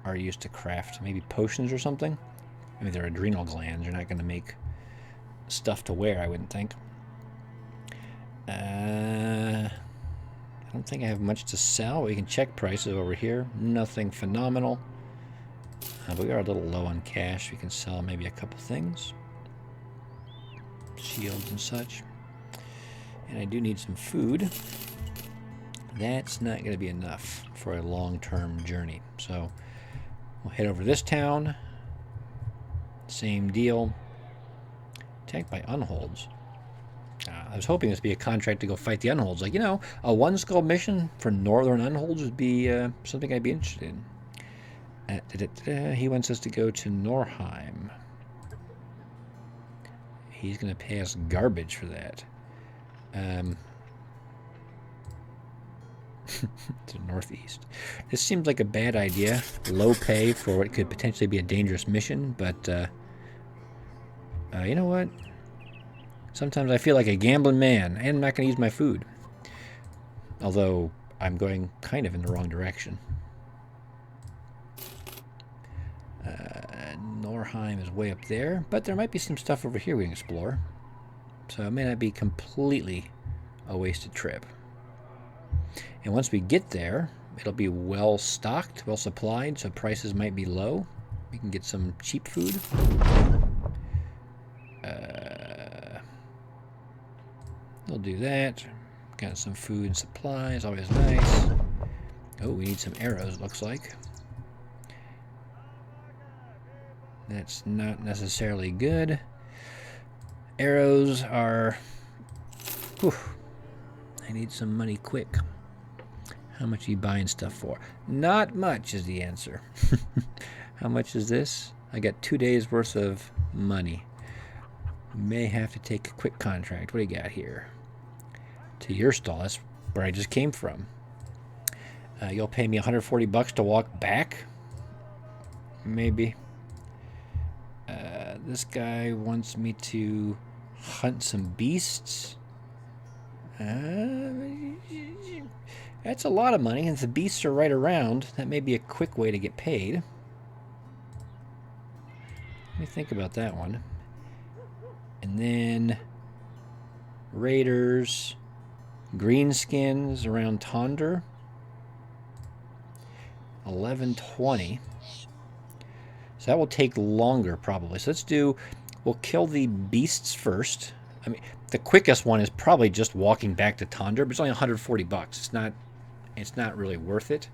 are used to craft. Maybe potions or something? Maybe they're adrenal glands. You're not going to make stuff to wear, I wouldn't think. I don't think I have much to sell. We can check prices over here. Nothing phenomenal. But we are a little low on cash. We can sell maybe a couple things. Shields and such. And I do need some food. That's not going to be enough for a long-term journey. So we'll head over to this town. Same deal. Attacked by unholds. I was hoping this would be a contract to go fight the unholds. Like, you know, a one-skull mission for northern unholds would be something I'd be interested in. He wants us to go to Norheim. He's going to pay us garbage for that. To the northeast. This seems like a bad idea. Low pay for what could potentially be a dangerous mission, but you know what? Sometimes I feel like a gambling man, and I'm not going to use my food. Although, I'm going kind of in the wrong direction. Norheim is way up there, but there might be some stuff over here we can explore. So it may not be completely a wasted trip. And once we get there, it'll be well stocked, well supplied, so prices might be low. We can get some cheap food. We'll do that. Got some food and supplies, always nice. Oh, we need some arrows, looks like. That's not necessarily good. Arrows are... Whew, I need some money quick. How much are you buying stuff for? Not much is the answer. How much is this? I got 2 days worth of money. May have to take a quick contract. What do you got here? To your stall. That's where I just came from. You'll pay me 140 bucks to walk back? Maybe. This guy wants me to hunt some beasts. That's a lot of money, and if the beasts are right around, that may be a quick way to get paid. Let me think about that one. And then raiders, greenskins around Tonder. 1120. So that will take longer probably. So we'll kill the beasts first. I mean, the quickest one is probably just walking back to Tonder, but it's only 140 bucks. It's not really worth it.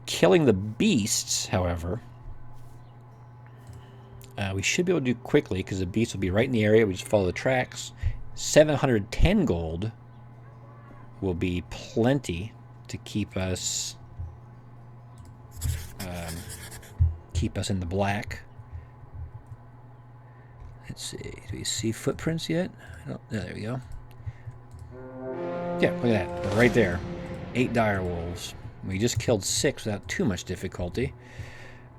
Killing the beasts, however, we should be able to do quickly because the beasts will be right in the area. We just follow the tracks. 710 gold will be plenty to keep us in the black. Let's see. Do we see footprints yet? There we go. Yeah, look at that. Right there. 8 dire wolves. We just killed 6 without too much difficulty.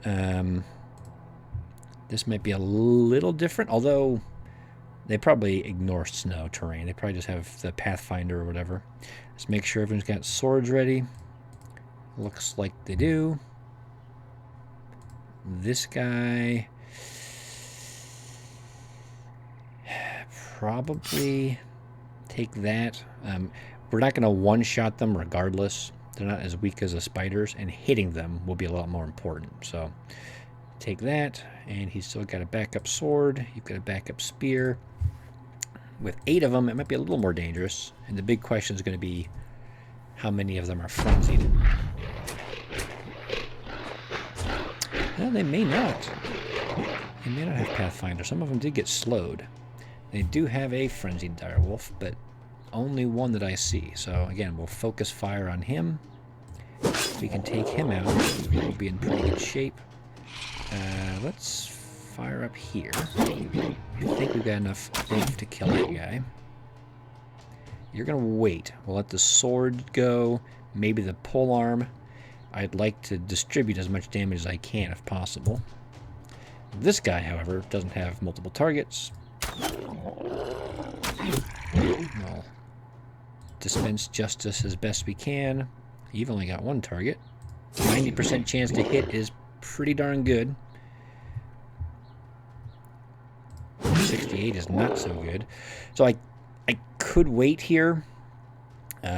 This might be a little different, although they probably ignore snow terrain. They probably just have the Pathfinder or whatever. Let's make sure everyone's got swords ready. Looks like they do. This guy... probably take that. We're not going to one-shot them regardless. They're not as weak as the spiders, and hitting them will be a lot more important. So take that, and he's still got a backup sword. You've got a backup spear. With 8 of them, it might be a little more dangerous. And the big question is going to be how many of them are frenzied. Well, they may not. They may not have Pathfinder. Some of them did get slowed. They do have a frenzied direwolf, but only one that I see. So again, we'll focus fire on him. If we can take him out, we'll be in pretty good shape. Let's fire up here. I think we've got enough oomph to kill that guy. You're going to wait. We'll let the sword go, maybe the polearm. I'd like to distribute as much damage as I can if possible. This guy, however, doesn't have multiple targets. We'll dispense justice as best we can. You've only got 1 target. 90% chance to hit is pretty darn good. 68 is not so good. So I could wait here.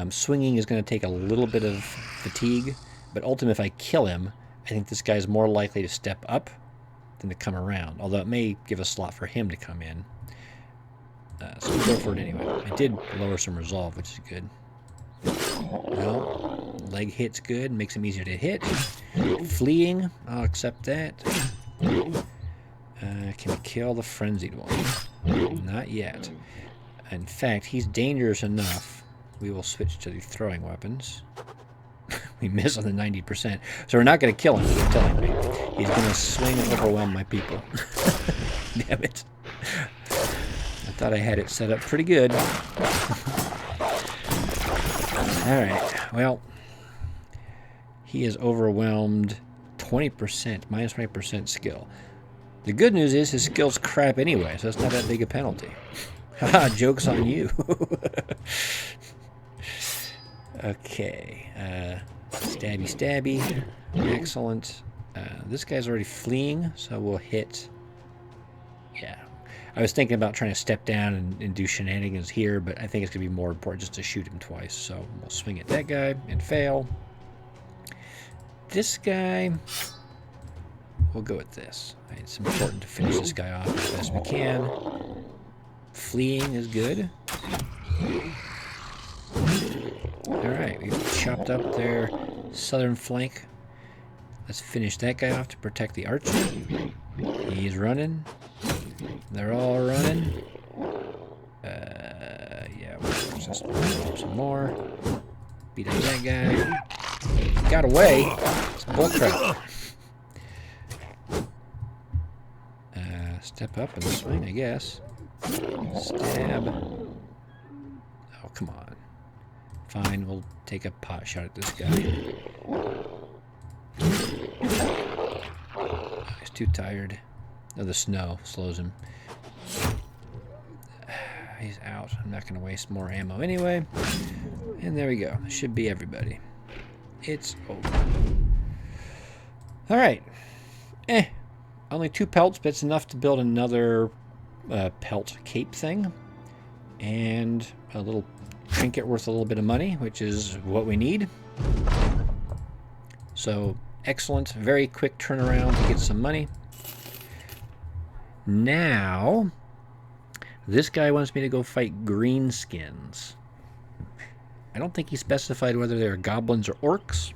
Swinging is going to take a little bit of fatigue, but ultimately if I kill him, I think this guy's more likely to step up than to come around, although it may give a slot for him to come in. So we'll go for it anyway. I did lower some resolve, which is good. Well, leg hit's good, makes him easier to hit. Fleeing, I'll accept that. Can we kill the frenzied one? Not yet. In fact, he's dangerous enough. We will switch to the throwing weapons. We miss on the 90%. So we're not going to kill him, he's telling me. He's going to swing and overwhelm my people. Damn it. I thought I had it set up pretty good. Alright, well, he is overwhelmed 20%, minus 20% skill. The good news is his skill's crap anyway, so it's not that big a penalty. Haha, joke's on you. Okay, stabby stabby, excellent. This guy's already fleeing, so we'll hit. Yeah, I was thinking about trying to step down and do shenanigans here, but I think it's going to be more important just to shoot him twice. So we'll swing at that guy and fail. This guy, we'll go with this. It's important to finish this guy off as best we can. Fleeing is good. Alright, we've chopped up their southern flank. Let's finish that guy off to protect the archer. He's running. They're all running. Yeah, we'll just up some more. Beat up that guy. Got away. It's bullcrap. Step up and swing, I guess. Stab. Oh, come on. Fine, we'll take a pot shot at this guy. He's too tired. Oh, the snow slows him. He's out. I'm not going to waste more ammo anyway. And there we go. Should be everybody. It's over. Alright. Only 2 pelts, but it's enough to build another pelt cape thing. And a little trinket worth a little bit of money, which is what we need. So, excellent. Very quick turnaround to get some money. Now, this guy wants me to go fight greenskins. I don't think he specified whether they're goblins or orcs.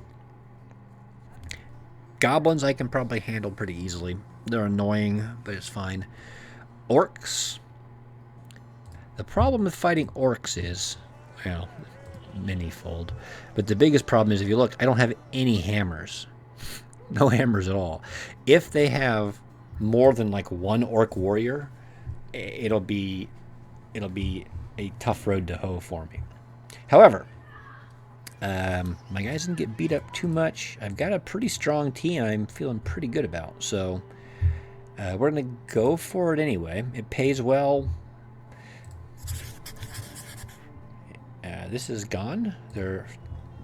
Goblins I can probably handle pretty easily. They're annoying, but it's fine. Orcs. The problem with fighting orcs is, well, many-fold. But the biggest problem is, if you look, I don't have any hammers. No hammers at all. If they have more than like 1 orc warrior, it'll be a tough road to hoe for me. However, my guys didn't get beat up too much. I've got a pretty strong team I'm feeling pretty good about. So we're going to go for it anyway. It pays well. This is gone. They're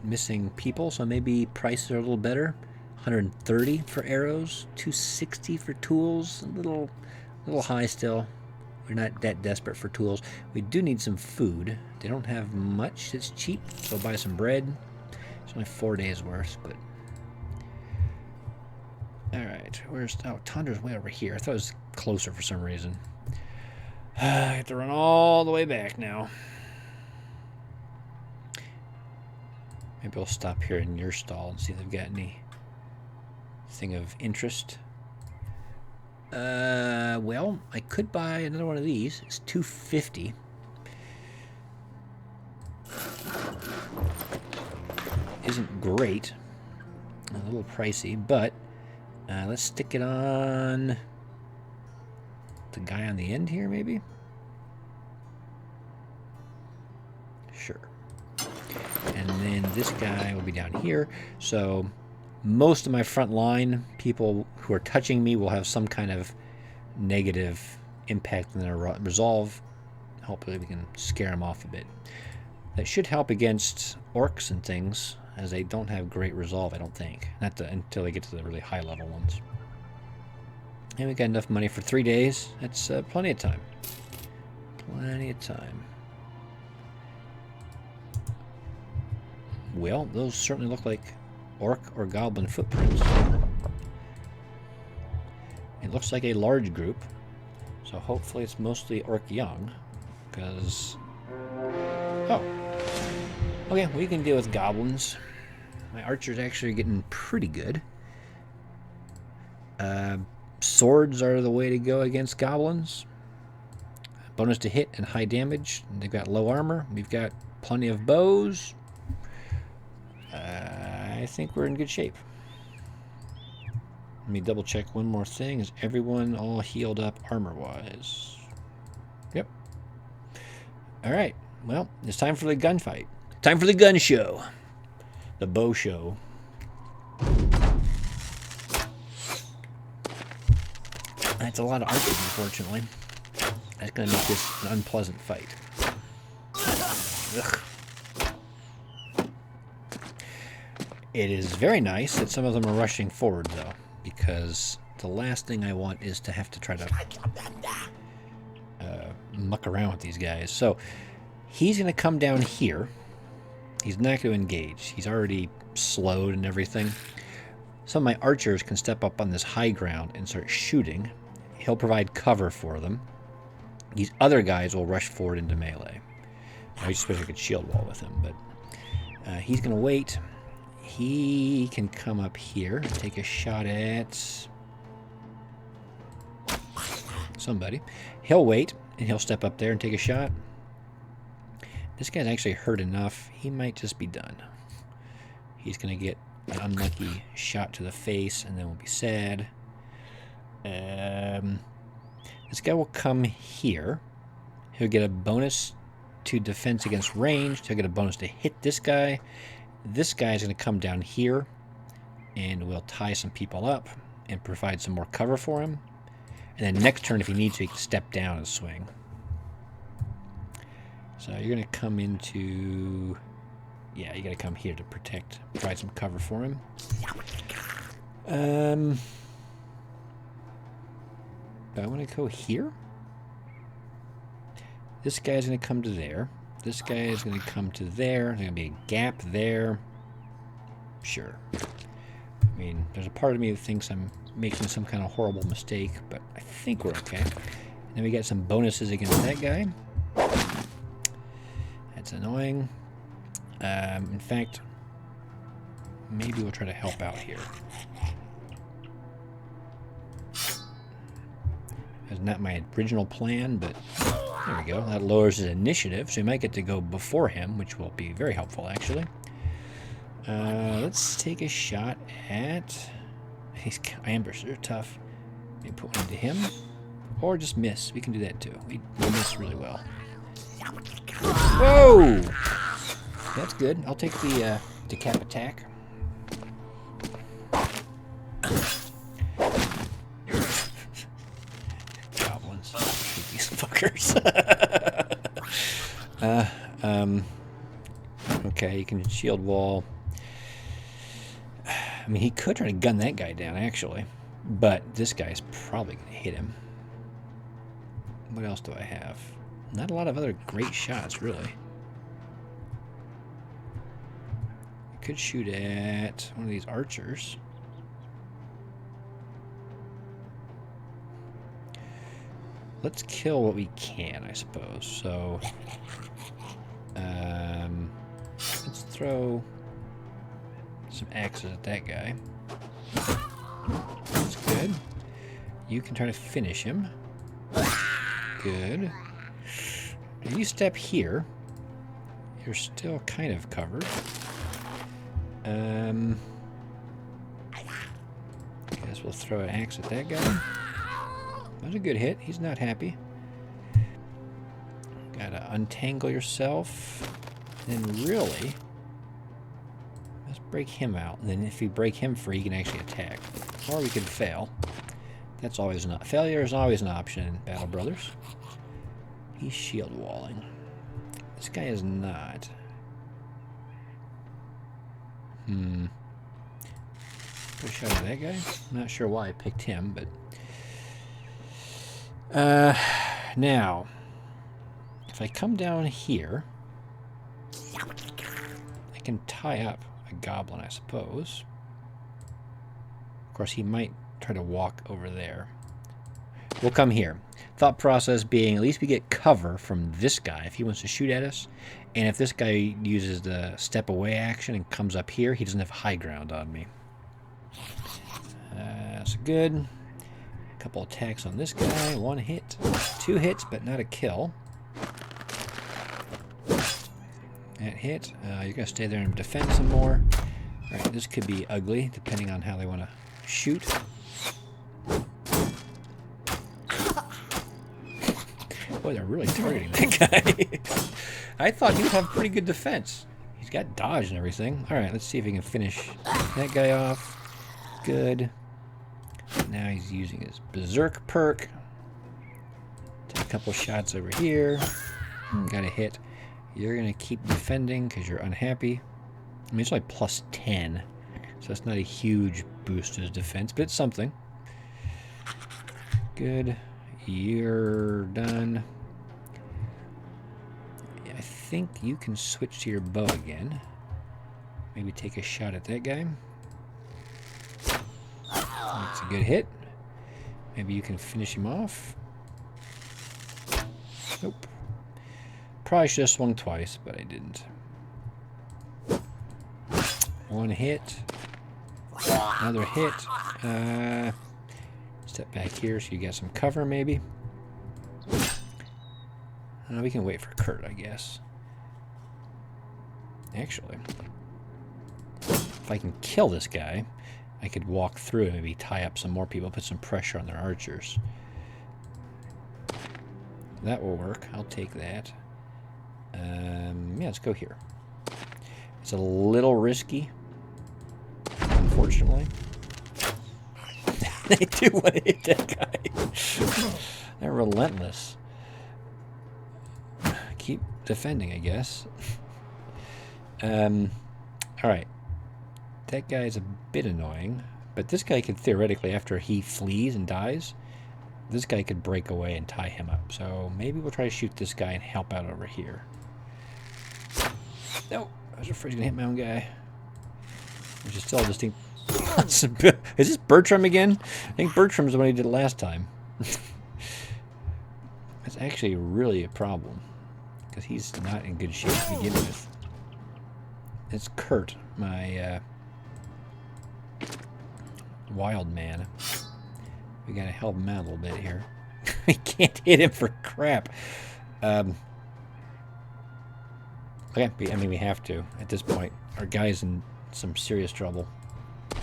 missing people, so maybe prices are a little better. 130 for arrows, 260 for tools. A little high still. We're not that desperate for tools. We do need some food. They don't have much that's cheap, so I'll buy some bread. It's only 4 days worth, but... Alright, where's... Oh, Tundra's way over here. I thought it was closer for some reason. I have to run all the way back now. Maybe I'll stop here in your stall and see if they've got anything of interest. Well, I could buy another one of these. It's $250. Isn't great. A little pricey, but let's stick it on the guy on the end here, maybe? Sure. And then this guy will be down here. So most of my front line people who are touching me will have some kind of negative impact on their resolve. Hopefully we can scare them off a bit. That should help against orcs and things, as they don't have great resolve, I don't think. Until they get to the really high level ones. And we got enough money for 3 days. That's plenty of time. Plenty of time. Well, those certainly look like orc or goblin footprints. It looks like a large group, so hopefully it's mostly orc young, because... Oh. Okay, we can deal with goblins. My archer's actually getting pretty good. Swords are the way to go against goblins. Bonus to hit and high damage. They've got low armor. We've got plenty of bows. I think we're in good shape. Let me double check one more thing. Is everyone all healed up armor-wise? Yep. Alright. Well, it's time for the gunfight. Time for the gun show. The bow show. That's a lot of archers, unfortunately. That's going to make this an unpleasant fight. Ugh. It is very nice that some of them are rushing forward, though, because the last thing I want is to have to try to muck around with these guys. So he's going to come down here. He's not going to engage. He's already slowed and everything. Some of my archers can step up on this high ground and start shooting. He'll provide cover for them. These other guys will rush forward into melee. I just wish I could shield wall with him, but he's going to wait. He can come up here and take a shot at somebody. He'll wait, and he'll step up there and take a shot. This guy's actually hurt enough. He might just be done. He's going to get an unlucky shot to the face, and then we'll be sad. This guy will come here. He'll get a bonus to defense against ranged. He'll get a bonus to hit this guy. This guy is going to come down here, and we'll tie some people up and provide some more cover for him. And then next turn, if he needs to, he can step down and swing. So you're going to come into... Yeah, you got to come here to protect, provide some cover for him. Do I want to go here? This guy's going to come to there. This guy is going to come to there. There's going to be a gap there. Sure. I mean, there's a part of me that thinks I'm making some kind of horrible mistake, but I think we're okay. And then we get some bonuses against that guy. That's annoying. In fact, maybe we'll try to help out here. That's not my original plan, but there we go. That lowers his initiative, so we might get to go before him, which will be very helpful, actually. Let's take a shot at... These ambushers are tough. Maybe put one into him, or just miss. We can do that, too. We miss really well. Whoa! That's good. I'll take the decap attack. Goblins. These fuckers. Okay, you can shield wall. I mean, he could try to gun that guy down, actually. But this guy's probably going to hit him. What else do I have? Not a lot of other great shots, really. Could shoot at one of these archers. Let's kill what we can, I suppose. So, let's throw some axes at that guy. That's good. You can try to finish him. Good. If you step here, you're still kind of covered. Guess we'll throw an axe at that guy. That was a good hit. He's not happy. Gotta untangle yourself. Then really, let's break him out. And then if you break him free, you can actually attack. Or we could fail. That's always not. Failure is always an option in Battle Brothers. He's shield walling. This guy is not. Put a shot at that guy. I'm not sure why I picked him, but now if I come down here, I can tie up a goblin, I suppose. Of course, he might try to walk over there. We'll come here. Thought process being, at least we get cover from this guy if he wants to shoot at us. And if this guy uses the step away action and comes up here, he doesn't have high ground on me. That's good. A couple attacks on this guy. One hit. 2 hits, but not a kill. That hit. You're going to stay there and defend some more. Alright, this could be ugly, depending on how they want to shoot. Boy, they're really targeting that guy. I thought he would have pretty good defense. He's got dodge and everything. Alright, let's see if he can finish that guy off. Good. Now he's using his berserk perk. Take a couple shots over here. Got a hit. You're going to keep defending because you're unhappy. I mean, it's only plus 10. So it's not a huge boost to his defense, but it's something. Good. You're done. think you can switch to your bow again. Maybe take a shot at that guy. That's a good hit. Maybe you can finish him off. Nope. Probably should have swung twice, but I didn't. One hit. Another hit. Step back here so you get some cover, maybe. We can wait for Kurt, I guess. Actually, if I can kill this guy, I could walk through and maybe tie up some more people, put some pressure on their archers. That will work. I'll take that. Yeah, let's go here. It's a little risky, unfortunately. They do want to hit that guy. They're relentless. Keep defending, I guess. Alright. That guy's a bit annoying, but this guy could theoretically, after he flees and dies, this guy could break away and tie him up. So maybe we'll try to shoot this guy and help out over here. No, I was afraid he was going to hit my own guy. Which is still a distinct... Is this Bertram again? I think Bertram's the one he did last time. That's actually really a problem, because he's not in good shape to begin with. It's Kurt, my wild man. We gotta help him out a little bit here. We can't hit him for crap. Okay, I mean, we have to at this point. Our guy's in some serious trouble,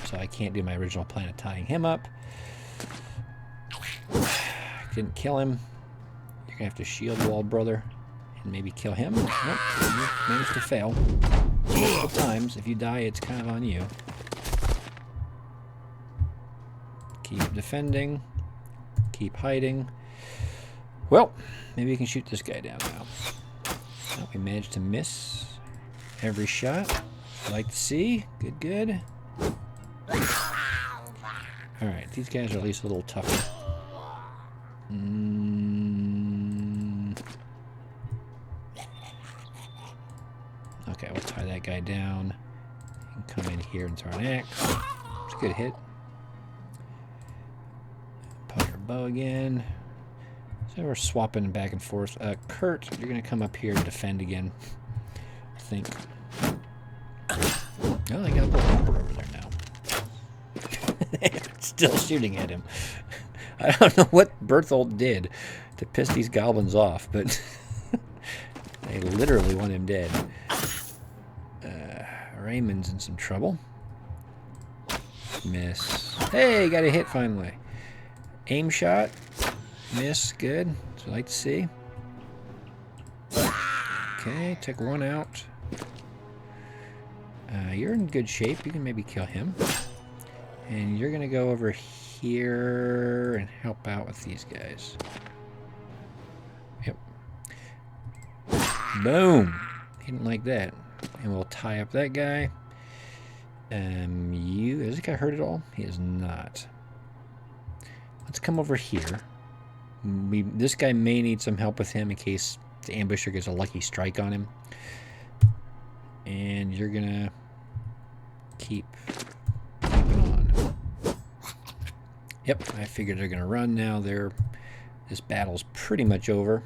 so I can't do my original plan of tying him up. Didn't kill him. You're gonna have to shield wall, brother, and maybe kill him. Nope, you managed to fail multiple times. If you die, it's kind of on you. Keep defending. Keep hiding. Well, maybe we can shoot this guy down now. Oh, we managed to miss every shot. Like to see. Good, good. Alright, these guys are at least a little tougher. Okay, we'll tie that guy down. You can come in here and throw an axe. It's a good hit. Pull your bow again. So we're swapping back and forth. Kurt, you're going to come up here and defend again. I think. Oh, they got a little helper over there now. Still shooting at him. I don't know what Berthold did to piss these goblins off, but they literally want him dead. Raymond's in some trouble. Miss. Hey, got a hit finally. Aim shot. Miss. Good. That's what I like to see. Okay, took one out. You're in good shape. You can maybe kill him. And you're going to go over here and help out with these guys. Yep. Boom. He didn't like that. And we'll tie up that guy. Is this guy hurt at all? He is not. Let's come over here. This guy may need some help with him in case the ambusher gets a lucky strike on him. And you're gonna keep on. Yep, I figured they're gonna run now. This battle's pretty much over.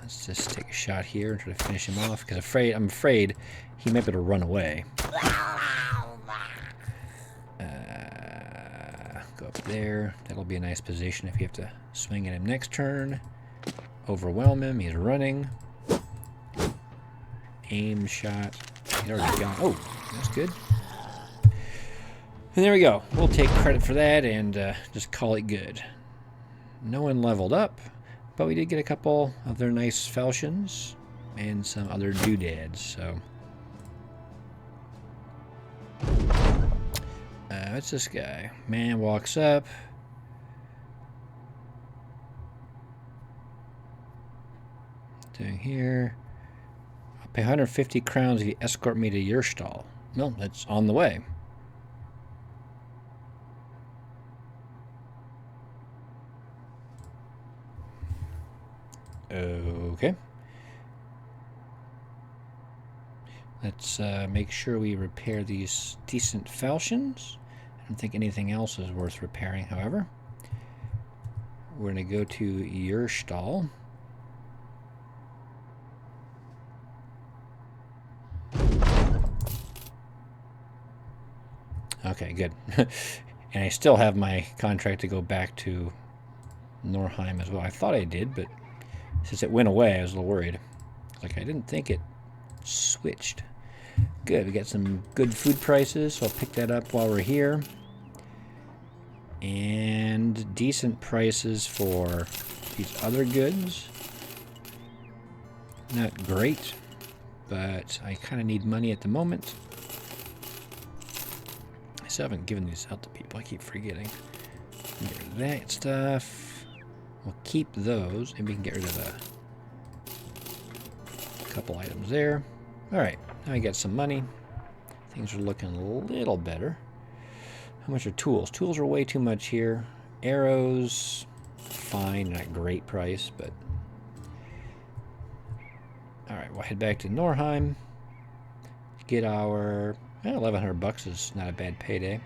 Let's just take a shot here and try to finish him off, because I'm afraid he might be able to run away. Go up there. That'll be a nice position if you have to swing at him next turn. Overwhelm him. He's running. Aim shot. He's already gone. Oh, that's good. And there we go. We'll take credit for that and just call it good. No one leveled up, but we did get a couple of their nice falchions and some other doodads, so. What's this guy? Man walks up. Doing here. I'll pay 150 crowns if you escort me to your stall. Well, that's on the way. Okay. Let's make sure we repair these decent falchions. I don't think anything else is worth repairing, however. We're going to go to your stall. Okay, good. And I still have my contract to go back to Norheim as well. I thought I did, but since it went away, I was a little worried. Like, I didn't think it switched. Good, we got some good food prices, so I'll pick that up while we're here. And decent prices for these other goods. Not great, but I kind of need money at the moment. I still haven't given these out to people. I keep forgetting. Get rid of that stuff. We'll keep those, and we can get rid of a couple items there. Alright, now I got some money. Things are looking a little better. How much are tools? Tools are way too much here. Arrows, fine, not great price, but... Alright, we'll head back to Norheim. Get our... 1,100 bucks is not a bad payday.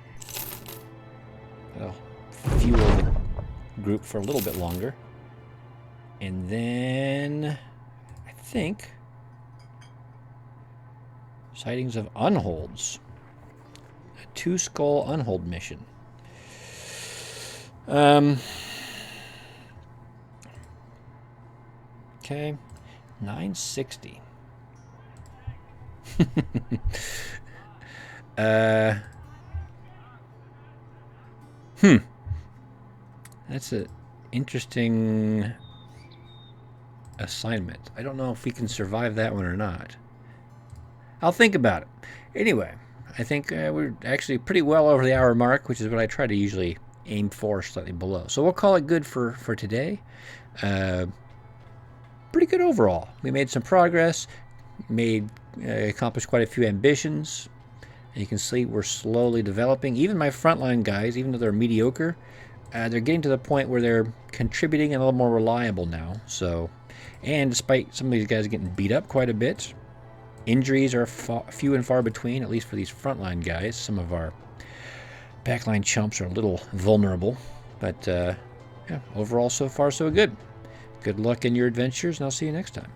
That'll fuel the group for a little bit longer. And then... I think... Sightings of unholds. A 2-skull unhold mission. Okay. 960. That's an interesting assignment. I don't know if we can survive that one or not. I'll think about it. Anyway, I think we're actually pretty well over the hour mark, which is what I try to usually aim for, slightly below. So we'll call it good for today. Pretty good overall. We made some progress, accomplished quite a few ambitions. And you can see we're slowly developing. Even my frontline guys, even though they're mediocre, they're getting to the point where they're contributing and a little more reliable now. So, and despite some of these guys getting beat up quite a bit, injuries are few and far between, at least for these frontline guys. Some of our backline chumps are a little vulnerable, but yeah, overall so far so good. Good luck in your adventures, and I'll see you next time.